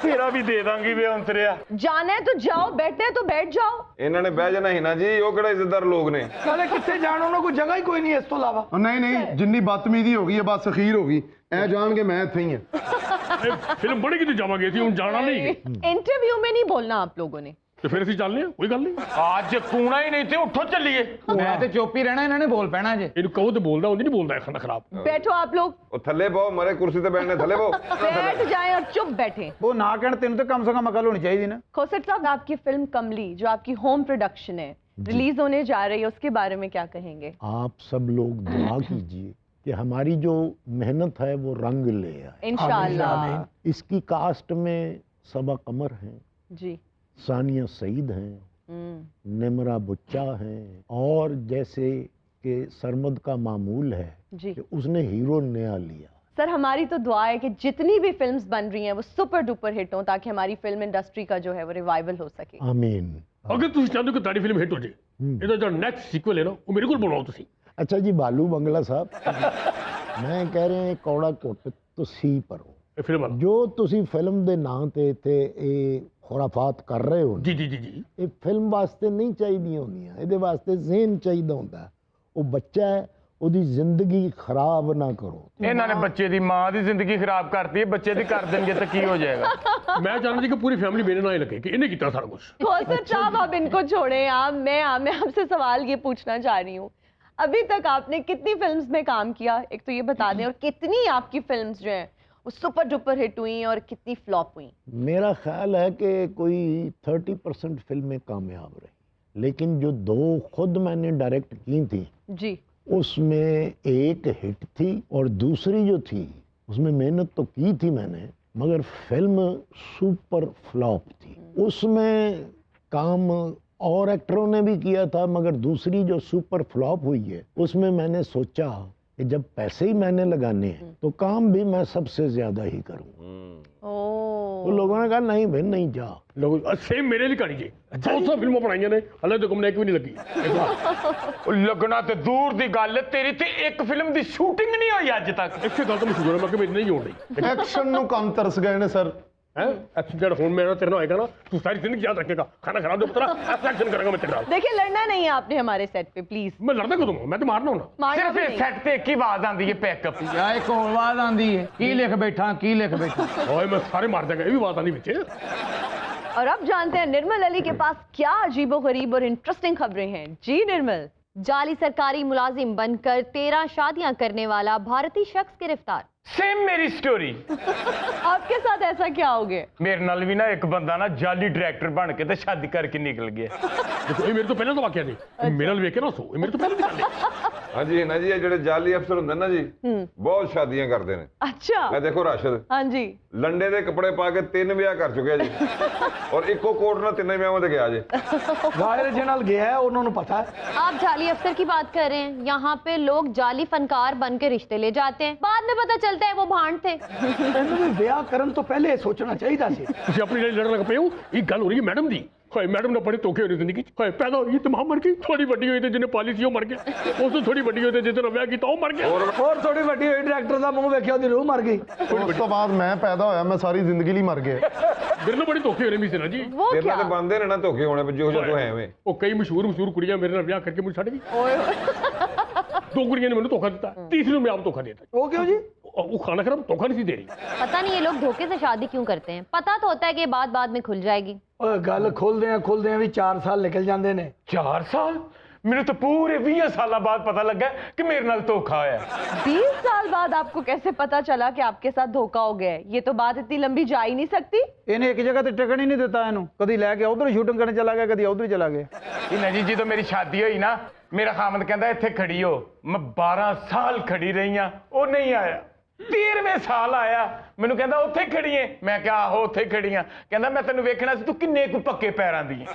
ਤੇਰਾ ਵੀ ਦੇ ਦਾਂਗੀ ਵੇ ਅੰਤਰੇ ਲਿਆ। जाना है तो जाओ, बैठना है तो बैठ जाओ। ਇਹਨਾਂ ਨੇ ਬਹਿ ਜਾਣਾ ਹੀ ਨਾ ਜੀ, ਉਹ ਕਿਹੜੇ ਇੱਜ਼ਤਦਾਰ ਲੋਕ ਨੇ। ਨਾਲੇ ਕਿੱਥੇ ਜਾਣ, ਉਹਨਾਂ ਕੋਈ ਜਗ੍ਹਾ ਹੀ ਕੋਈ ਨਹੀਂ ਇਸ ਤੋਂ ਇਲਾਵਾ। ਨਹੀਂ ਨਹੀਂ, ਜਿੰਨੀ ਬਦਤਮੀਜ਼ੀ ਹੋ ਗਈ ਹੈ ਬਸ ਅਖੀਰ ਹੋ ਗਈ। ਐ ਜਾਣਗੇ ਮੈਂ ਇੱਥੇ ਹੀ ਹਾਂ। ਫਿਲਮ ਬਣੇਗੀ ਤੇ ਜਾਵਾਂਗੇ ਅਸੀਂ, ਹੁਣ ਜਾਣਾ ਨਹੀਂ। इंटरव्यू में नहीं बोलना आप लोगों ने। ਤੇ ਫਿਰ ਅਸੀਂ ਚੱਲਨੇ ਆ, ਕੋਈ ਗੱਲ ਨਹੀਂ। ਅੱਜ ਕੂਣਾ ਹੀ ਨਹੀਂ ਤੇ ਉੱਠੋ ਚੱਲੀਏ। ਮੈਂ ਤੇ ਚੁੱਪ ਹੀ ਰਹਿਣਾ, ਇਹਨਾਂ ਨੇ ਬੋਲ ਪੈਣਾ ਜੇ। ਇਹਨੂੰ ਕਹੋ ਤੇ ਬੋਲਦਾ, ਉਹਦੀ ਨਹੀਂ ਬੋਲਦਾ, ਖਾਣਾ ਖਰਾਬ। बैठो आप लोग, ਉਹ ਥੱਲੇ ਬਹੁ, ਮਰੇ ਕੁਰਸੀ ਤੇ ਬੈਠਨੇ, ਥੱਲੇ ਬਹੁ। बैठ जाएं और चुप बैठें। ਉਹ ਨਾ ਕਹਿਣ, ਤੈਨੂੰ ਤੇ ਕਮ ਸੇ ਕਮ ਅਕਲ ਹੋਣੀ ਚਾਹੀਦੀ ਨਾ। खोसर साहब, आपकी फिल्म कमली जो आपकी होम प्रोडक्शन है, रिलीज होने जा रही है, उसके बारे में क्या कहेंगे? आप सब लोग दुआ कीजिए कि हमारी जो मेहनत है वो रंग ले आए इंशाल्लाह। इसकी कास्ट में सबा कमर हैं, जी। सानिया सईद हैं, निमरा बुच्चा हैं, और जैसे कि सरमद का मामूल है जी, कि उसने हीरो नया लिया। सर हमारी तो दुआ है कि जितनी भी फिल्म्स बन रही हैं वो सुपर डुपर हिट हों, ताकि हमारी फिल्म इंडस्ट्री का जो है वो रिवाइवल हो सके। आमीन। अगर तुम चाहते हो कि ਤੁਹਾਡੀ ਫਿਲਮ ਹਿੱਟ ਹੋ ਜੇ, ਇਹਦਾ ਜਿਹੜਾ ਨੈਕਸਟ ਸੀਕੁਅਲ ਹੈ ਨਾ, ਉਹ ਮੇਰੇ ਕੋਲ ਬਣਾਓ ਤੁਸੀਂ। अच्छा जी, बालू बंगला साहब मैं कह रहे हैं कौड़ा घुट तुसी भरो। ਇਹ ਫਿਲਮ ਵਾਲਾ। जो तुसी फिल्म ਦੇ ਨਾਂ ਤੇ ਇੱਥੇ ਇਹ ਖੁਰਾਫਾਤ ਕਰ ਰਹੇ ਹੋ, ਜੀ ਜੀ ਜੀ ਜੀ। ਇਹ ਫਿਲਮ ਵਾਸਤੇ ਨਹੀਂ ਚਾਹੀਦੀਆਂ ਹੁੰਦੀਆਂ, ਇਹਦੇ ਵਾਸਤੇ ਜ਼ਿਹਨ ਚਾਹੀਦਾ ਹੁੰਦਾ। ਉਹ ਬੱਚਾ ਹੈ, ਉਹਦੀ ਜ਼ਿੰਦਗੀ ਖਰਾਬ ਨਾ ਕਰੋ। ਇਹਨਾਂ ਨੇ ਬੱਚੇ ਦੀ ਮਾਂ ਦੀ ਜ਼ਿੰਦਗੀ ਖਰਾਬ ਕਰਤੀ ਹੈ, ਬੱਚੇ ਦੀ ਕਰ ਦੇਣਗੇ ਤਾਂ ਕੀ ਹੋ ਜਾਏਗਾ। ਮੈਂ ਚਾਹੁੰਦਾ ਜੀ ਕਿ ਪੂਰੀ ਫੈਮਿਲੀ ਮੇਰੇ ਨਾਲ ਹੀ ਲੱਗੇ ਕਿ ਇਹਨੇ ਕੀਤਾ ਸਾਰਾ ਕੁਝ। खोसर साहब आप इनको छोड़ें, मैं आपसे सवाल ये पूछना चाह रही हूँ, अभी तक आपने कितनी फिल्म्स में काम किया, एक तो ये बता दें, और कितनी आपकी फिल्म्स जो हैं वो सुपर डुपर हिट हुई और कितनी फ्लॉप हुई? मेरा ख्याल है कि कोई 30% फिल्में कामयाब रही, लेकिन जो 2 खुद मैंने डायरेक्ट की थी जी, उसमें एक हिट थी और दूसरी जो थी उसमें मेहनत तो की थी मैंने, मगर फिल्म सुपर फ्लॉप थी। उसमें काम और एक्टरों ने भी किया था, मगर दूसरी जो सुपर फ्लॉप हुई है उसमें मैंने सोचा कि जब पैसे ही मैंने लगाने हैं तो काम भी मैं सबसे ज्यादा ही करूं। तो लोगों ने कहा नहीं भाई नहीं जा। ਲੋਕ ਸੇਮ ਮੇਰੇ ਲਈ ਕਹਾਣੀ ਜੀ, 200 ਫਿਲਮਾਂ ਬਣਾਈਆਂ ਨੇ, ਹਲੇ ਤੱਕ ਮੈਨੂੰ ਇੱਕ ਵੀ ਨਹੀਂ ਲੱਗੀ। ਉਹ ਲੱਗਣਾ ਤੇ ਦੂਰ ਦੀ ਗੱਲ ਹੈ, ਤੇਰੀ ਤੇ ਇੱਕ ਫਿਲਮ ਦੀ ਸ਼ੂਟਿੰਗ ਨਹੀਂ ਹੋਈ ਅੱਜ ਤੱਕ। ਇੱਥੇ ਗੱਲ ਤਾਂ ਮਸ਼ਹੂਰ ਹੈ, ਮੈਂ ਕਿ ਮੇਰੀ ਨਹੀਂ ਹੋਣ ਰਹੀ। ਐਕਸ਼ਨ ਨੂੰ ਕੰਮ ਤਰਸ ਗਏ ਨੇ ਸਰ। ਹੈ ਐਕਸੀਡੈਂਟ ਹੁਣ ਮੇਰਾ ਤੇਰੇ ਨਾਲ ਹੋਏਗਾ ਨਾ, ਤੂੰ ਸਾਰੀ ਜ਼ਿੰਦਗੀ याद रखेगा। खाना खराब दे पुत्रा, ऐसा एक्शन करेगा मैं तेरे नाल। देखिए लड़ना नहीं है आपने हमारे सेट पे, प्लीज। मैं लड़दा कदों, मैं तो मारना हूं। मारना ਸਿਰਫ भी ਇਹ नहीं। ਸੈੱਟ ਤੇ ਇੱਕ ਹੀ ਆਵਾਜ਼ ਆਉਂਦੀ ਹੈ, ਪੈਕਅਪ। ਜਾਂ ਇੱਕ ਹੋਰ ਆਵਾਜ਼ ਆਉਂਦੀ ਹੈ, ਕੀ ਲਿਖ ਬੈਠਾ, ਕੀ ਲਿਖ ਬੈਠਾ। ओए मैं सारे मार देगा, ये भी बात आनी बच्चे। और अब जानते हैं निर्मल अली के पास क्या अजीबोगरीब और इंटरेस्टिंग खबरें हैं। जी निर्मल। जाली सरकारी मुलाजिम बनकर 13 शादियां करने वाला भारतीय शख्स गिरफ्तार। ਸੇਮ ਮੇਰੀ ਸਟੋਰੀ। आपके साथ ऐसा क्या हो गया? ਮੇਰੇ ਨਾਲ ਵੀ ਨਾ ਇੱਕ ਬੰਦਾ ਨਾ ਜਾਲੀ ਡਾਇਰੈਕਟਰ ਬਣ ਕੇ ਤੇ ਸ਼ਾਦੀ ਕਰਕੇ ਨਿਕਲ ਗਿਆ। देखो ये मेरे तो पहले तो वाकया नहीं, मेरे नाल वेख के ना सो, ये मेरे तो पहले दी गल है। ਹਾਂਜੀ ਨਾ ਜੀ, ਇਹ ਜਿਹੜੇ ਜਾਲੀ ਅਫਸਰ ਹੁੰਦੇ ਨਾ ਜੀ, ਬਹੁਤ ਸ਼ਾਦੀਆਂ ਕਰਦੇ ਨੇ। अच्छा। ਇਹ ਦੇਖੋ ਰਾਸ਼ਦ, हाँ जी। ਲੰਡੇ ਦੇ ਕੱਪੜੇ ਪਾ ਕੇ 3 ਵਿਆਹ ਕਰ ਚੁੱਕਿਆ ਜੀ, ਔਰ ਇੱਕੋ ਕੋਟ ਨਾਲ 3 ਵਿਆਹਾਂ ਤੇ ਗਿਆ ਜੀ। ਜ਼ਾਹਿਰ ਜਿਹੇ ਨਾਲ ਗਿਆ ਹੈ, ਉਹਨਾਂ ਨੂੰ ਪਤਾ ਹੈ। आप जाली अफसर की बात कर रहे हैं, यहाँ पे लोग जाली फनकार बन के रिश्ते ले जाते हैं, बाद में पता चलता है वो भांड थे। ਇਹਨੂੰ ਵੀ ਵਿਆਹ ਕਰਨ ਤੋਂ ਪਹਿਲੇ ਸੋਚਣਾ ਚਾਹੀਦਾ ਸੀ। ਤੁਸੀਂ ਆਪਣੀ ਲੜਾਈ ਲੜਨ ਲੱਗ ਪਏ ਹੋ। ਇਹ ਗੱਲ ਹੋ ਰਹੀ ਹੈ ਮੈਡਮ ਦੀ। ਹਾਏ ਮੈਡਮ ਨੇ ਬੜੇ ਧੋਖੇ ਹੋਏ ਜ਼ਿੰਦਗੀ 'ਚ। ਹਾਏ ਪੈਦਾ ਹੋਈ ਤੇ ਮਾਂ ਮਰ ਗਈ, ਥੋੜੀ ਵੱਡੀ ਹੋਈ ਤੇ ਜਿਹਨੇ ਪਾਲੀ ਸੀ ਉਹ ਮਰ ਗਿਆ, ਉਸ ਤੋਂ ਥੋੜੀ ਵੱਡੀ ਹੋਈ ਤੇ ਜਿਹਦੇ ਨਾਲ ਵਿਆਹ ਕੀਤਾ ਉਹ ਮਰ ਗਿਆ। ਹੋਰ ਥੋੜੀ ਵੱਡੀ ਹੋਈ ਡਾਇਰੈਕਟਰ ਦਾ ਮੂੰਹ ਵੇਖਿਆ, ਉਹਦੀ ਰੂਹ ਮਰ ਗਈ। ਉਸ ਤੋਂ ਬਾਅਦ ਮੈਂ ਪੈਦਾ ਹੋਇਆ, ਮੈਂ ਸਾਰੀ ਜ਼ਿੰਦਗੀ ਲਈ ਮਰ ਗਿਆ। ਮੇਰੇ ਨਾਲ ਬੜੇ ਧੋਖੇ ਹੋਏ ਨੇ ਮਿਸਰਾ ਜੀ। वो ਤੇਰੇ क्या? ਨਾਲ ਤੇ ਬੰਦੇ ਨੇ ਨਾ ਧੋਖੇ ਹੋਣੇ, ਜੋ ਜੋ ਤੂੰ ਹੈ ਐਵੇਂ। ਉਹ ਕਈ ਮਸ਼ਹੂਰ ਕੁੜੀਆਂ ਮੇਰੇ ਨਾਲ ਵਿਆਹ ਕਰਕੇ ਮੈਨੂੰ ਛੱਡ ਗਈ। दो कुड़ियां ने मैंने धोखा देता, तीसरी में आप धोखा देता। वो क्यों जी? वो खाना खराब धोखा नहीं दे रही। पता नहीं ये लोग धोखे से शादी क्यों करते हैं, पता तो होता है कि बात बाद में खुल जाएगी। ਓਏ ਗੱਲ ਖੋਲਦੇ ਆ ਵੀ 4 ਸਾਲ ਨਿਕਲ ਜਾਂਦੇ ਨੇ। 4 ਸਾਲ? ਮੈਨੂੰ ਤਾਂ ਪੂਰੇ 20 ਸਾਲਾਂ ਬਾਅਦ ਪਤਾ ਲੱਗਾ कि मेरे नाल धोखा होया। 20 साल बाद आपको कैसे पता चला कि आपके साथ धोखा हो गया है? ये तो बात इतनी लंबी जा ही नहीं सकती। ਇਹਨੇ ਇੱਕ ਜਗ੍ਹਾ ਤੇ ਟਿਕਣ ਹੀ ਨਹੀਂ ਦਿੱਤਾ ਇਹਨੂੰ, ਕਦੀ ਲੈ ਕੇ ਉਧਰ ਸ਼ੂਟਿੰਗ ਕਰਨ ਚਲਾ ਗਿਆ, ਕਦੀ ਉਧਰ ਚਲਾ ਗਿਆ। ਇਹਨਾਂ ਜੀ ਜਦੋਂ ਮੇਰੀ ਸ਼ਾਦੀ ਹੋਈ ਨਾ, ਮੇਰਾ ਖਾਮਦ ਕਹਿੰਦਾ ਇੱਥੇ ਖੜੀ ਹੋ। ਮੈਂ 12 ਸਾਲ ਖੜੀ ਰਹੀ ਆ, ਉਹ ਨਹੀਂ ਆਇਆ। 13ਵੇਂ ਸਾਲ ਆਇਆ, ਮੈਨੂੰ ਕਹਿੰਦਾ ਉੱਥੇ ਖੜੀ ਏ। ਮੈਂ ਕਿਹਾ ਆਹੋ ਉੱਥੇ ਖੜੀ ਆ। ਕਹਿੰਦਾ ਮੈਂ ਤੈਨੂੰ ਵੇਖਣਾ ਸੀ, ਤੂੰ ਕਿੰਨੇ ਕੁ ਪੱਕੇ ਪੈਰਾਂ ਦੀ ਏ।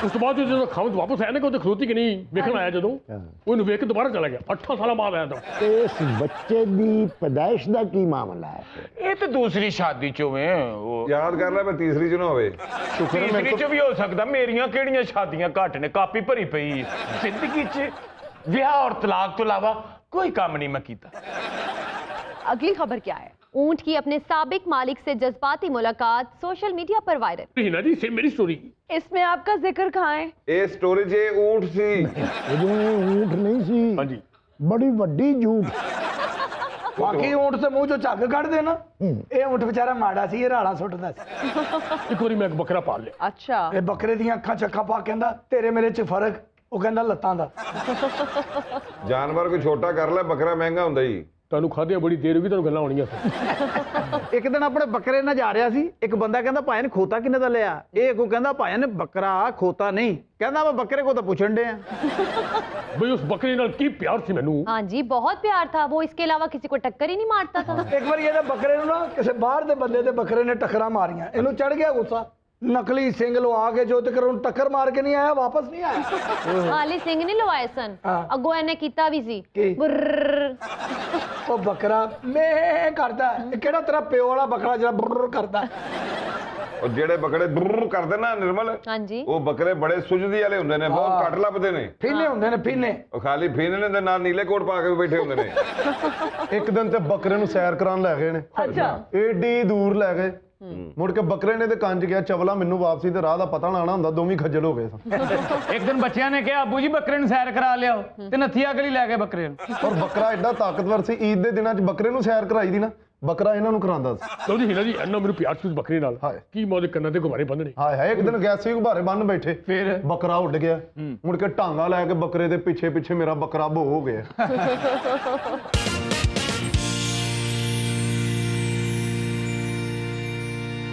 ਉਸ ਤੋਂ ਬਾਅਦ ਜਦੋਂ ਖਾਮਦ ਵਾਪਸ ਆਇਆ ਨਾ ਕਿ ਉਹਦੇ ਖਲੋਤੀ ਕਿ ਨਹੀਂ ਵੇਖਣ ਆਇਆ, ਜਦੋਂ ਉਹਨੂੰ ਵੇਖ ਕੇ ਦੁਬਾਰਾ ਚਲਾ ਗਿਆ। 8 ਸਾਲਾਂ ਬਾਅਦ ਆਇਆ ਤਾਂ। ਤੇ ਇਸ ਬੱਚੇ ਦੀ ਪੈਦਾਇਸ਼ ਦਾ ਕੀ ਮਾਮਲਾ ਹੈ? ਇਹ ਤੇ ਦੂਸਰੀ ਸ਼ਾਦੀ ਚੋਂ ਵੇ। ਉਹ ਯਾਦ ਕਰ ਲੈ ਮੈਂ ਤੀਸਰੀ ਚ ਨਾ ਹੋਵੇ। ਤੀਸਰੀ ਚ ਵੀ ਹੋ ਸਕਦਾ। ਮੇਰੀਆਂ ਕਿਹੜੀਆਂ ਸ਼ਾਦੀਆਂ ਘੱਟ ਨੇ, ਕਾਪੀ ਭਰੀ ਪਈ। ਜ਼ਿੰਦਗੀ ਚ ਵਿਆਹ ਔਰ ਤਲਾਕ ਤੋਂ ਇਲਾਵਾ ਕੋਈ ਕੰਮ ਨਹੀਂ ਮੈਂ ਕੀਤਾ। अगली खबर क्या है? ऊंट की अपने साबिक मालिक से जज्बाती मुलाकात सोशल मीडिया पर वायरल। हिना जी सेम मेरी स्टोरी। इसमें आपका जिक्र कहाँ है? ਇਹ ਸਟੋਰੀ 'ਚ ਇਹ ਊਂਟ ਸੀ। उदों ये ऊंट नहीं सी, हाँ जी। बड़ी वड्डी झूठ। ਬਾਕੀ ਊਂਟ ਤੇ ਮੂੰਹ ਚੋਂ ਝੱਗ ਕੱਢਦੇ ਨਾ, ਇਹ ਊਂਟ ਵਿਚਾਰਾ ਮਾੜਾ ਸੀ, ਇਹ ਰਾਲਾ ਸੁੱਟਦਾ ਸੀ। ਇੱਕ ਵਾਰੀ ਮੈਂ ਇੱਕ ਬੱਕਰਾ ਪਾਲ ਲਿਆ। अच्छा, ਇਹ ਬੱਕਰੇ ਦੀਆਂ ਅੱਖਾਂ ਚੱਖਾਂ ਪਾ ਕੇ ਕਹਿੰਦਾ ਤੇਰੇ ਮੇਰੇ 'ਚ ਫਰਕ, ਉਹ ਕਹਿੰਦਾ ਲੱਤਾਂ ਦਾ। ਜਾਨਵਰ ਕੋਈ ਛੋਟਾ ਕਰ ਲੈ, ਬੱਕਰਾ ਮਹਿੰਗਾ ਹੁੰਦਾ ਜੀ। ਤੁਹਾਨੂੰ ਖਾਧਿਆਂ ਬੜੀ ਦੇਰ ਹੋ ਗਈ, ਤੁਹਾਨੂੰ ਗੱਲਾਂ ਆਉਣੀਆਂ ਸੀ। ਇੱਕ ਦਿਨ ਆਪਣੇ ਬੱਕਰੇ ਨਾਲ ਜਾ ਰਿਹਾ ਸੀ, ਇੱਕ ਬੰਦਾ ਕਹਿੰਦਾ ਭਾਈ ਨੇ ਖੋਤਾ ਕਿੰਨੇ ਦਾ ਲਿਆ? ਇਹ ਕੋ ਕਹਿੰਦਾ ਭਾਈ ਨੇ ਬੱਕਰਾ ਖੋਤਾ ਨਹੀਂ, ਕਹਿੰਦਾ ਮੈਂ ਬੱਕਰੇ को तो पूछन डे ਬਈ ਉਸ ਬੱਕਰੇ ਨਾਲ ਕੀ ਪਿਆਰ ਸੀ ਮੈਨੂੰ। हाँ जी, बहुत प्यार था। वो इसके अलावा किसी को टक्कर ही नहीं मारता था। ਇੱਕ ਵਾਰੀ ਇਹਦੇ ਬੱਕਰੇ ਨੂੰ ਨਾ ਕਿਸੇ ਬਾਹਰ ਦੇ ਬੰਦੇ ਦੇ ਬੱਕਰੇ ਨੇ ਟੱਕਰਾਂ ਮਾਰੀਆਂ, ਇਹਨੂੰ ਚੜ ਗਿਆ ਗੁੱਸਾ, ਨਕਲੀ ਸਿੰਘ ਲਵਾ ਕੇ ਜੋ ਤੱਕ ਉਹਨੂੰ ਟੱਕਰ ਮਾਰ ਕੇ ਨਹੀਂ ਆਇਆ, ਵਾਪਸ ਨਹੀਂ ਆਇਆ। खाली सिंह नहीं लवाए सन, हाँ। अगो इन्हें कीता भी सी। की? बुर्र। ਉਹ ਬੱਕਰਾ ਮੈਂ ਕਰਦਾ, ਇਹ ਕਿਹੜਾ ਤੇਰਾ ਪਿਓ ਵਾਲਾ ਬੱਕਰਾ ਜਿਹੜਾ ਬੁਰ ਕਰਦਾ? ਉਹ ਜਿਹੜੇ ਬੱਕਰੇ ਬੁਰ ਕਰਦੇ ਨਾ ਨਿਰਮਲ, हाँ जी। ਉਹ ਬੱਕਰੇ ਬੜੇ ਸੁਝਦੀ ਵਾਲੇ ਹੁੰਦੇ ਨੇ, ਬਹੁਤ ਘੱਟ ਲੱਭਦੇ ਨੇ। ਫੀਨੇ ਹੁੰਦੇ ਨੇ, ਫੀਨੇ। ਉਹ ਖਾਲੀ ਫੀਨਣੇ ਦੇ ਨਾਲ ਨੀਲੇ ਕੋਟ ਪਾ ਕੇ ਵੀ ਬੈਠੇ ਹੁੰਦੇ ਨੇ। ਇੱਕ ਦਿਨ ਤੇ ਬੱਕਰੇ ਨੂੰ ਸੈਰ ਕਰਾਉਣ ਲੈ ਗਏ ਨੇ, अच्छा। ਏਡੀ ਦੂਰ ਲੈ ਗਏ, ਮੁੜ ਕੇ ਬੱਕਰੇ ਨੇ ਤੇ ਕੰਜ ਗਿਆ ਚਵਲਾ, ਮੈਨੂੰ ਵਾਪਸੀ ਤੇ ਰਾਹ ਦਾ ਪਤਾ ਨਾ ਆਣਾ ਹੁੰਦਾ, ਦੋਵੇਂ ਖੱਜਲ ਹੋ ਗਏ ਸਨ। ਇੱਕ ਦਿਨ ਬੱਚਿਆਂ ਨੇ ਕਿਹਾ ਆਬੂ ਜੀ ਬੱਕਰੇ ਨੂੰ ਸੈਰ ਕਰਾ ਲਿਆਓ, ਤੇ ਨੱਥੀਆ ਗਲੀ ਲੈ ਗਏ ਬੱਕਰੇ ਨੂੰ। ਔਰ ਬੱਕਰਾ ਐਡਾ ਤਾਕਤਵਰ ਸੀ, ਈਦ ਦੇ ਦਿਨਾਂ 'ਚ ਬੱਕਰੇ ਨੂੰ ਸੈਰ ਕਰਾਈ ਦੀ ਨਾ, ਬੱਕਰਾ ਇਹਨਾਂ ਨੂੰ ਕਰਾਉਂਦਾ ਸੀ। ਲਓ ਜੀ ਹਿਨਾ ਜੀ, ਇੰਨਾ ਮੈਨੂੰ ਪਿਆਰ ਸੀ ਉਸ ਬੱਕਰੇ ਨਾਲ, ਹਾਏ। ਕੀ ਮੈਂ ਉਹਦੇ ਕੰਨਾਂ ਤੇ ਗੁਬਾਰੇ ਬੰਨਣੇ। ਹਾਏ ਹਾਏ, ਇੱਕ ਦਿਨ ਗੈਸੀ ਗੁਬਾਰੇ ਬੰਨ ਬੈਠੇ, ਫਿਰ? ਬੱਕਰਾ ਉੱਡ ਗਿਆ, ਮੁੜ ਕੇ ਢਾਂਗਾ ਲੈ ਕੇ ਬੱਕਰੇ ਦੇ ਪਿੱਛੇ ਪਿੱਛੇ ਮੇਰਾ ਬੱਕਰਾ ਭੋ ਹੋ ਗਿਆ।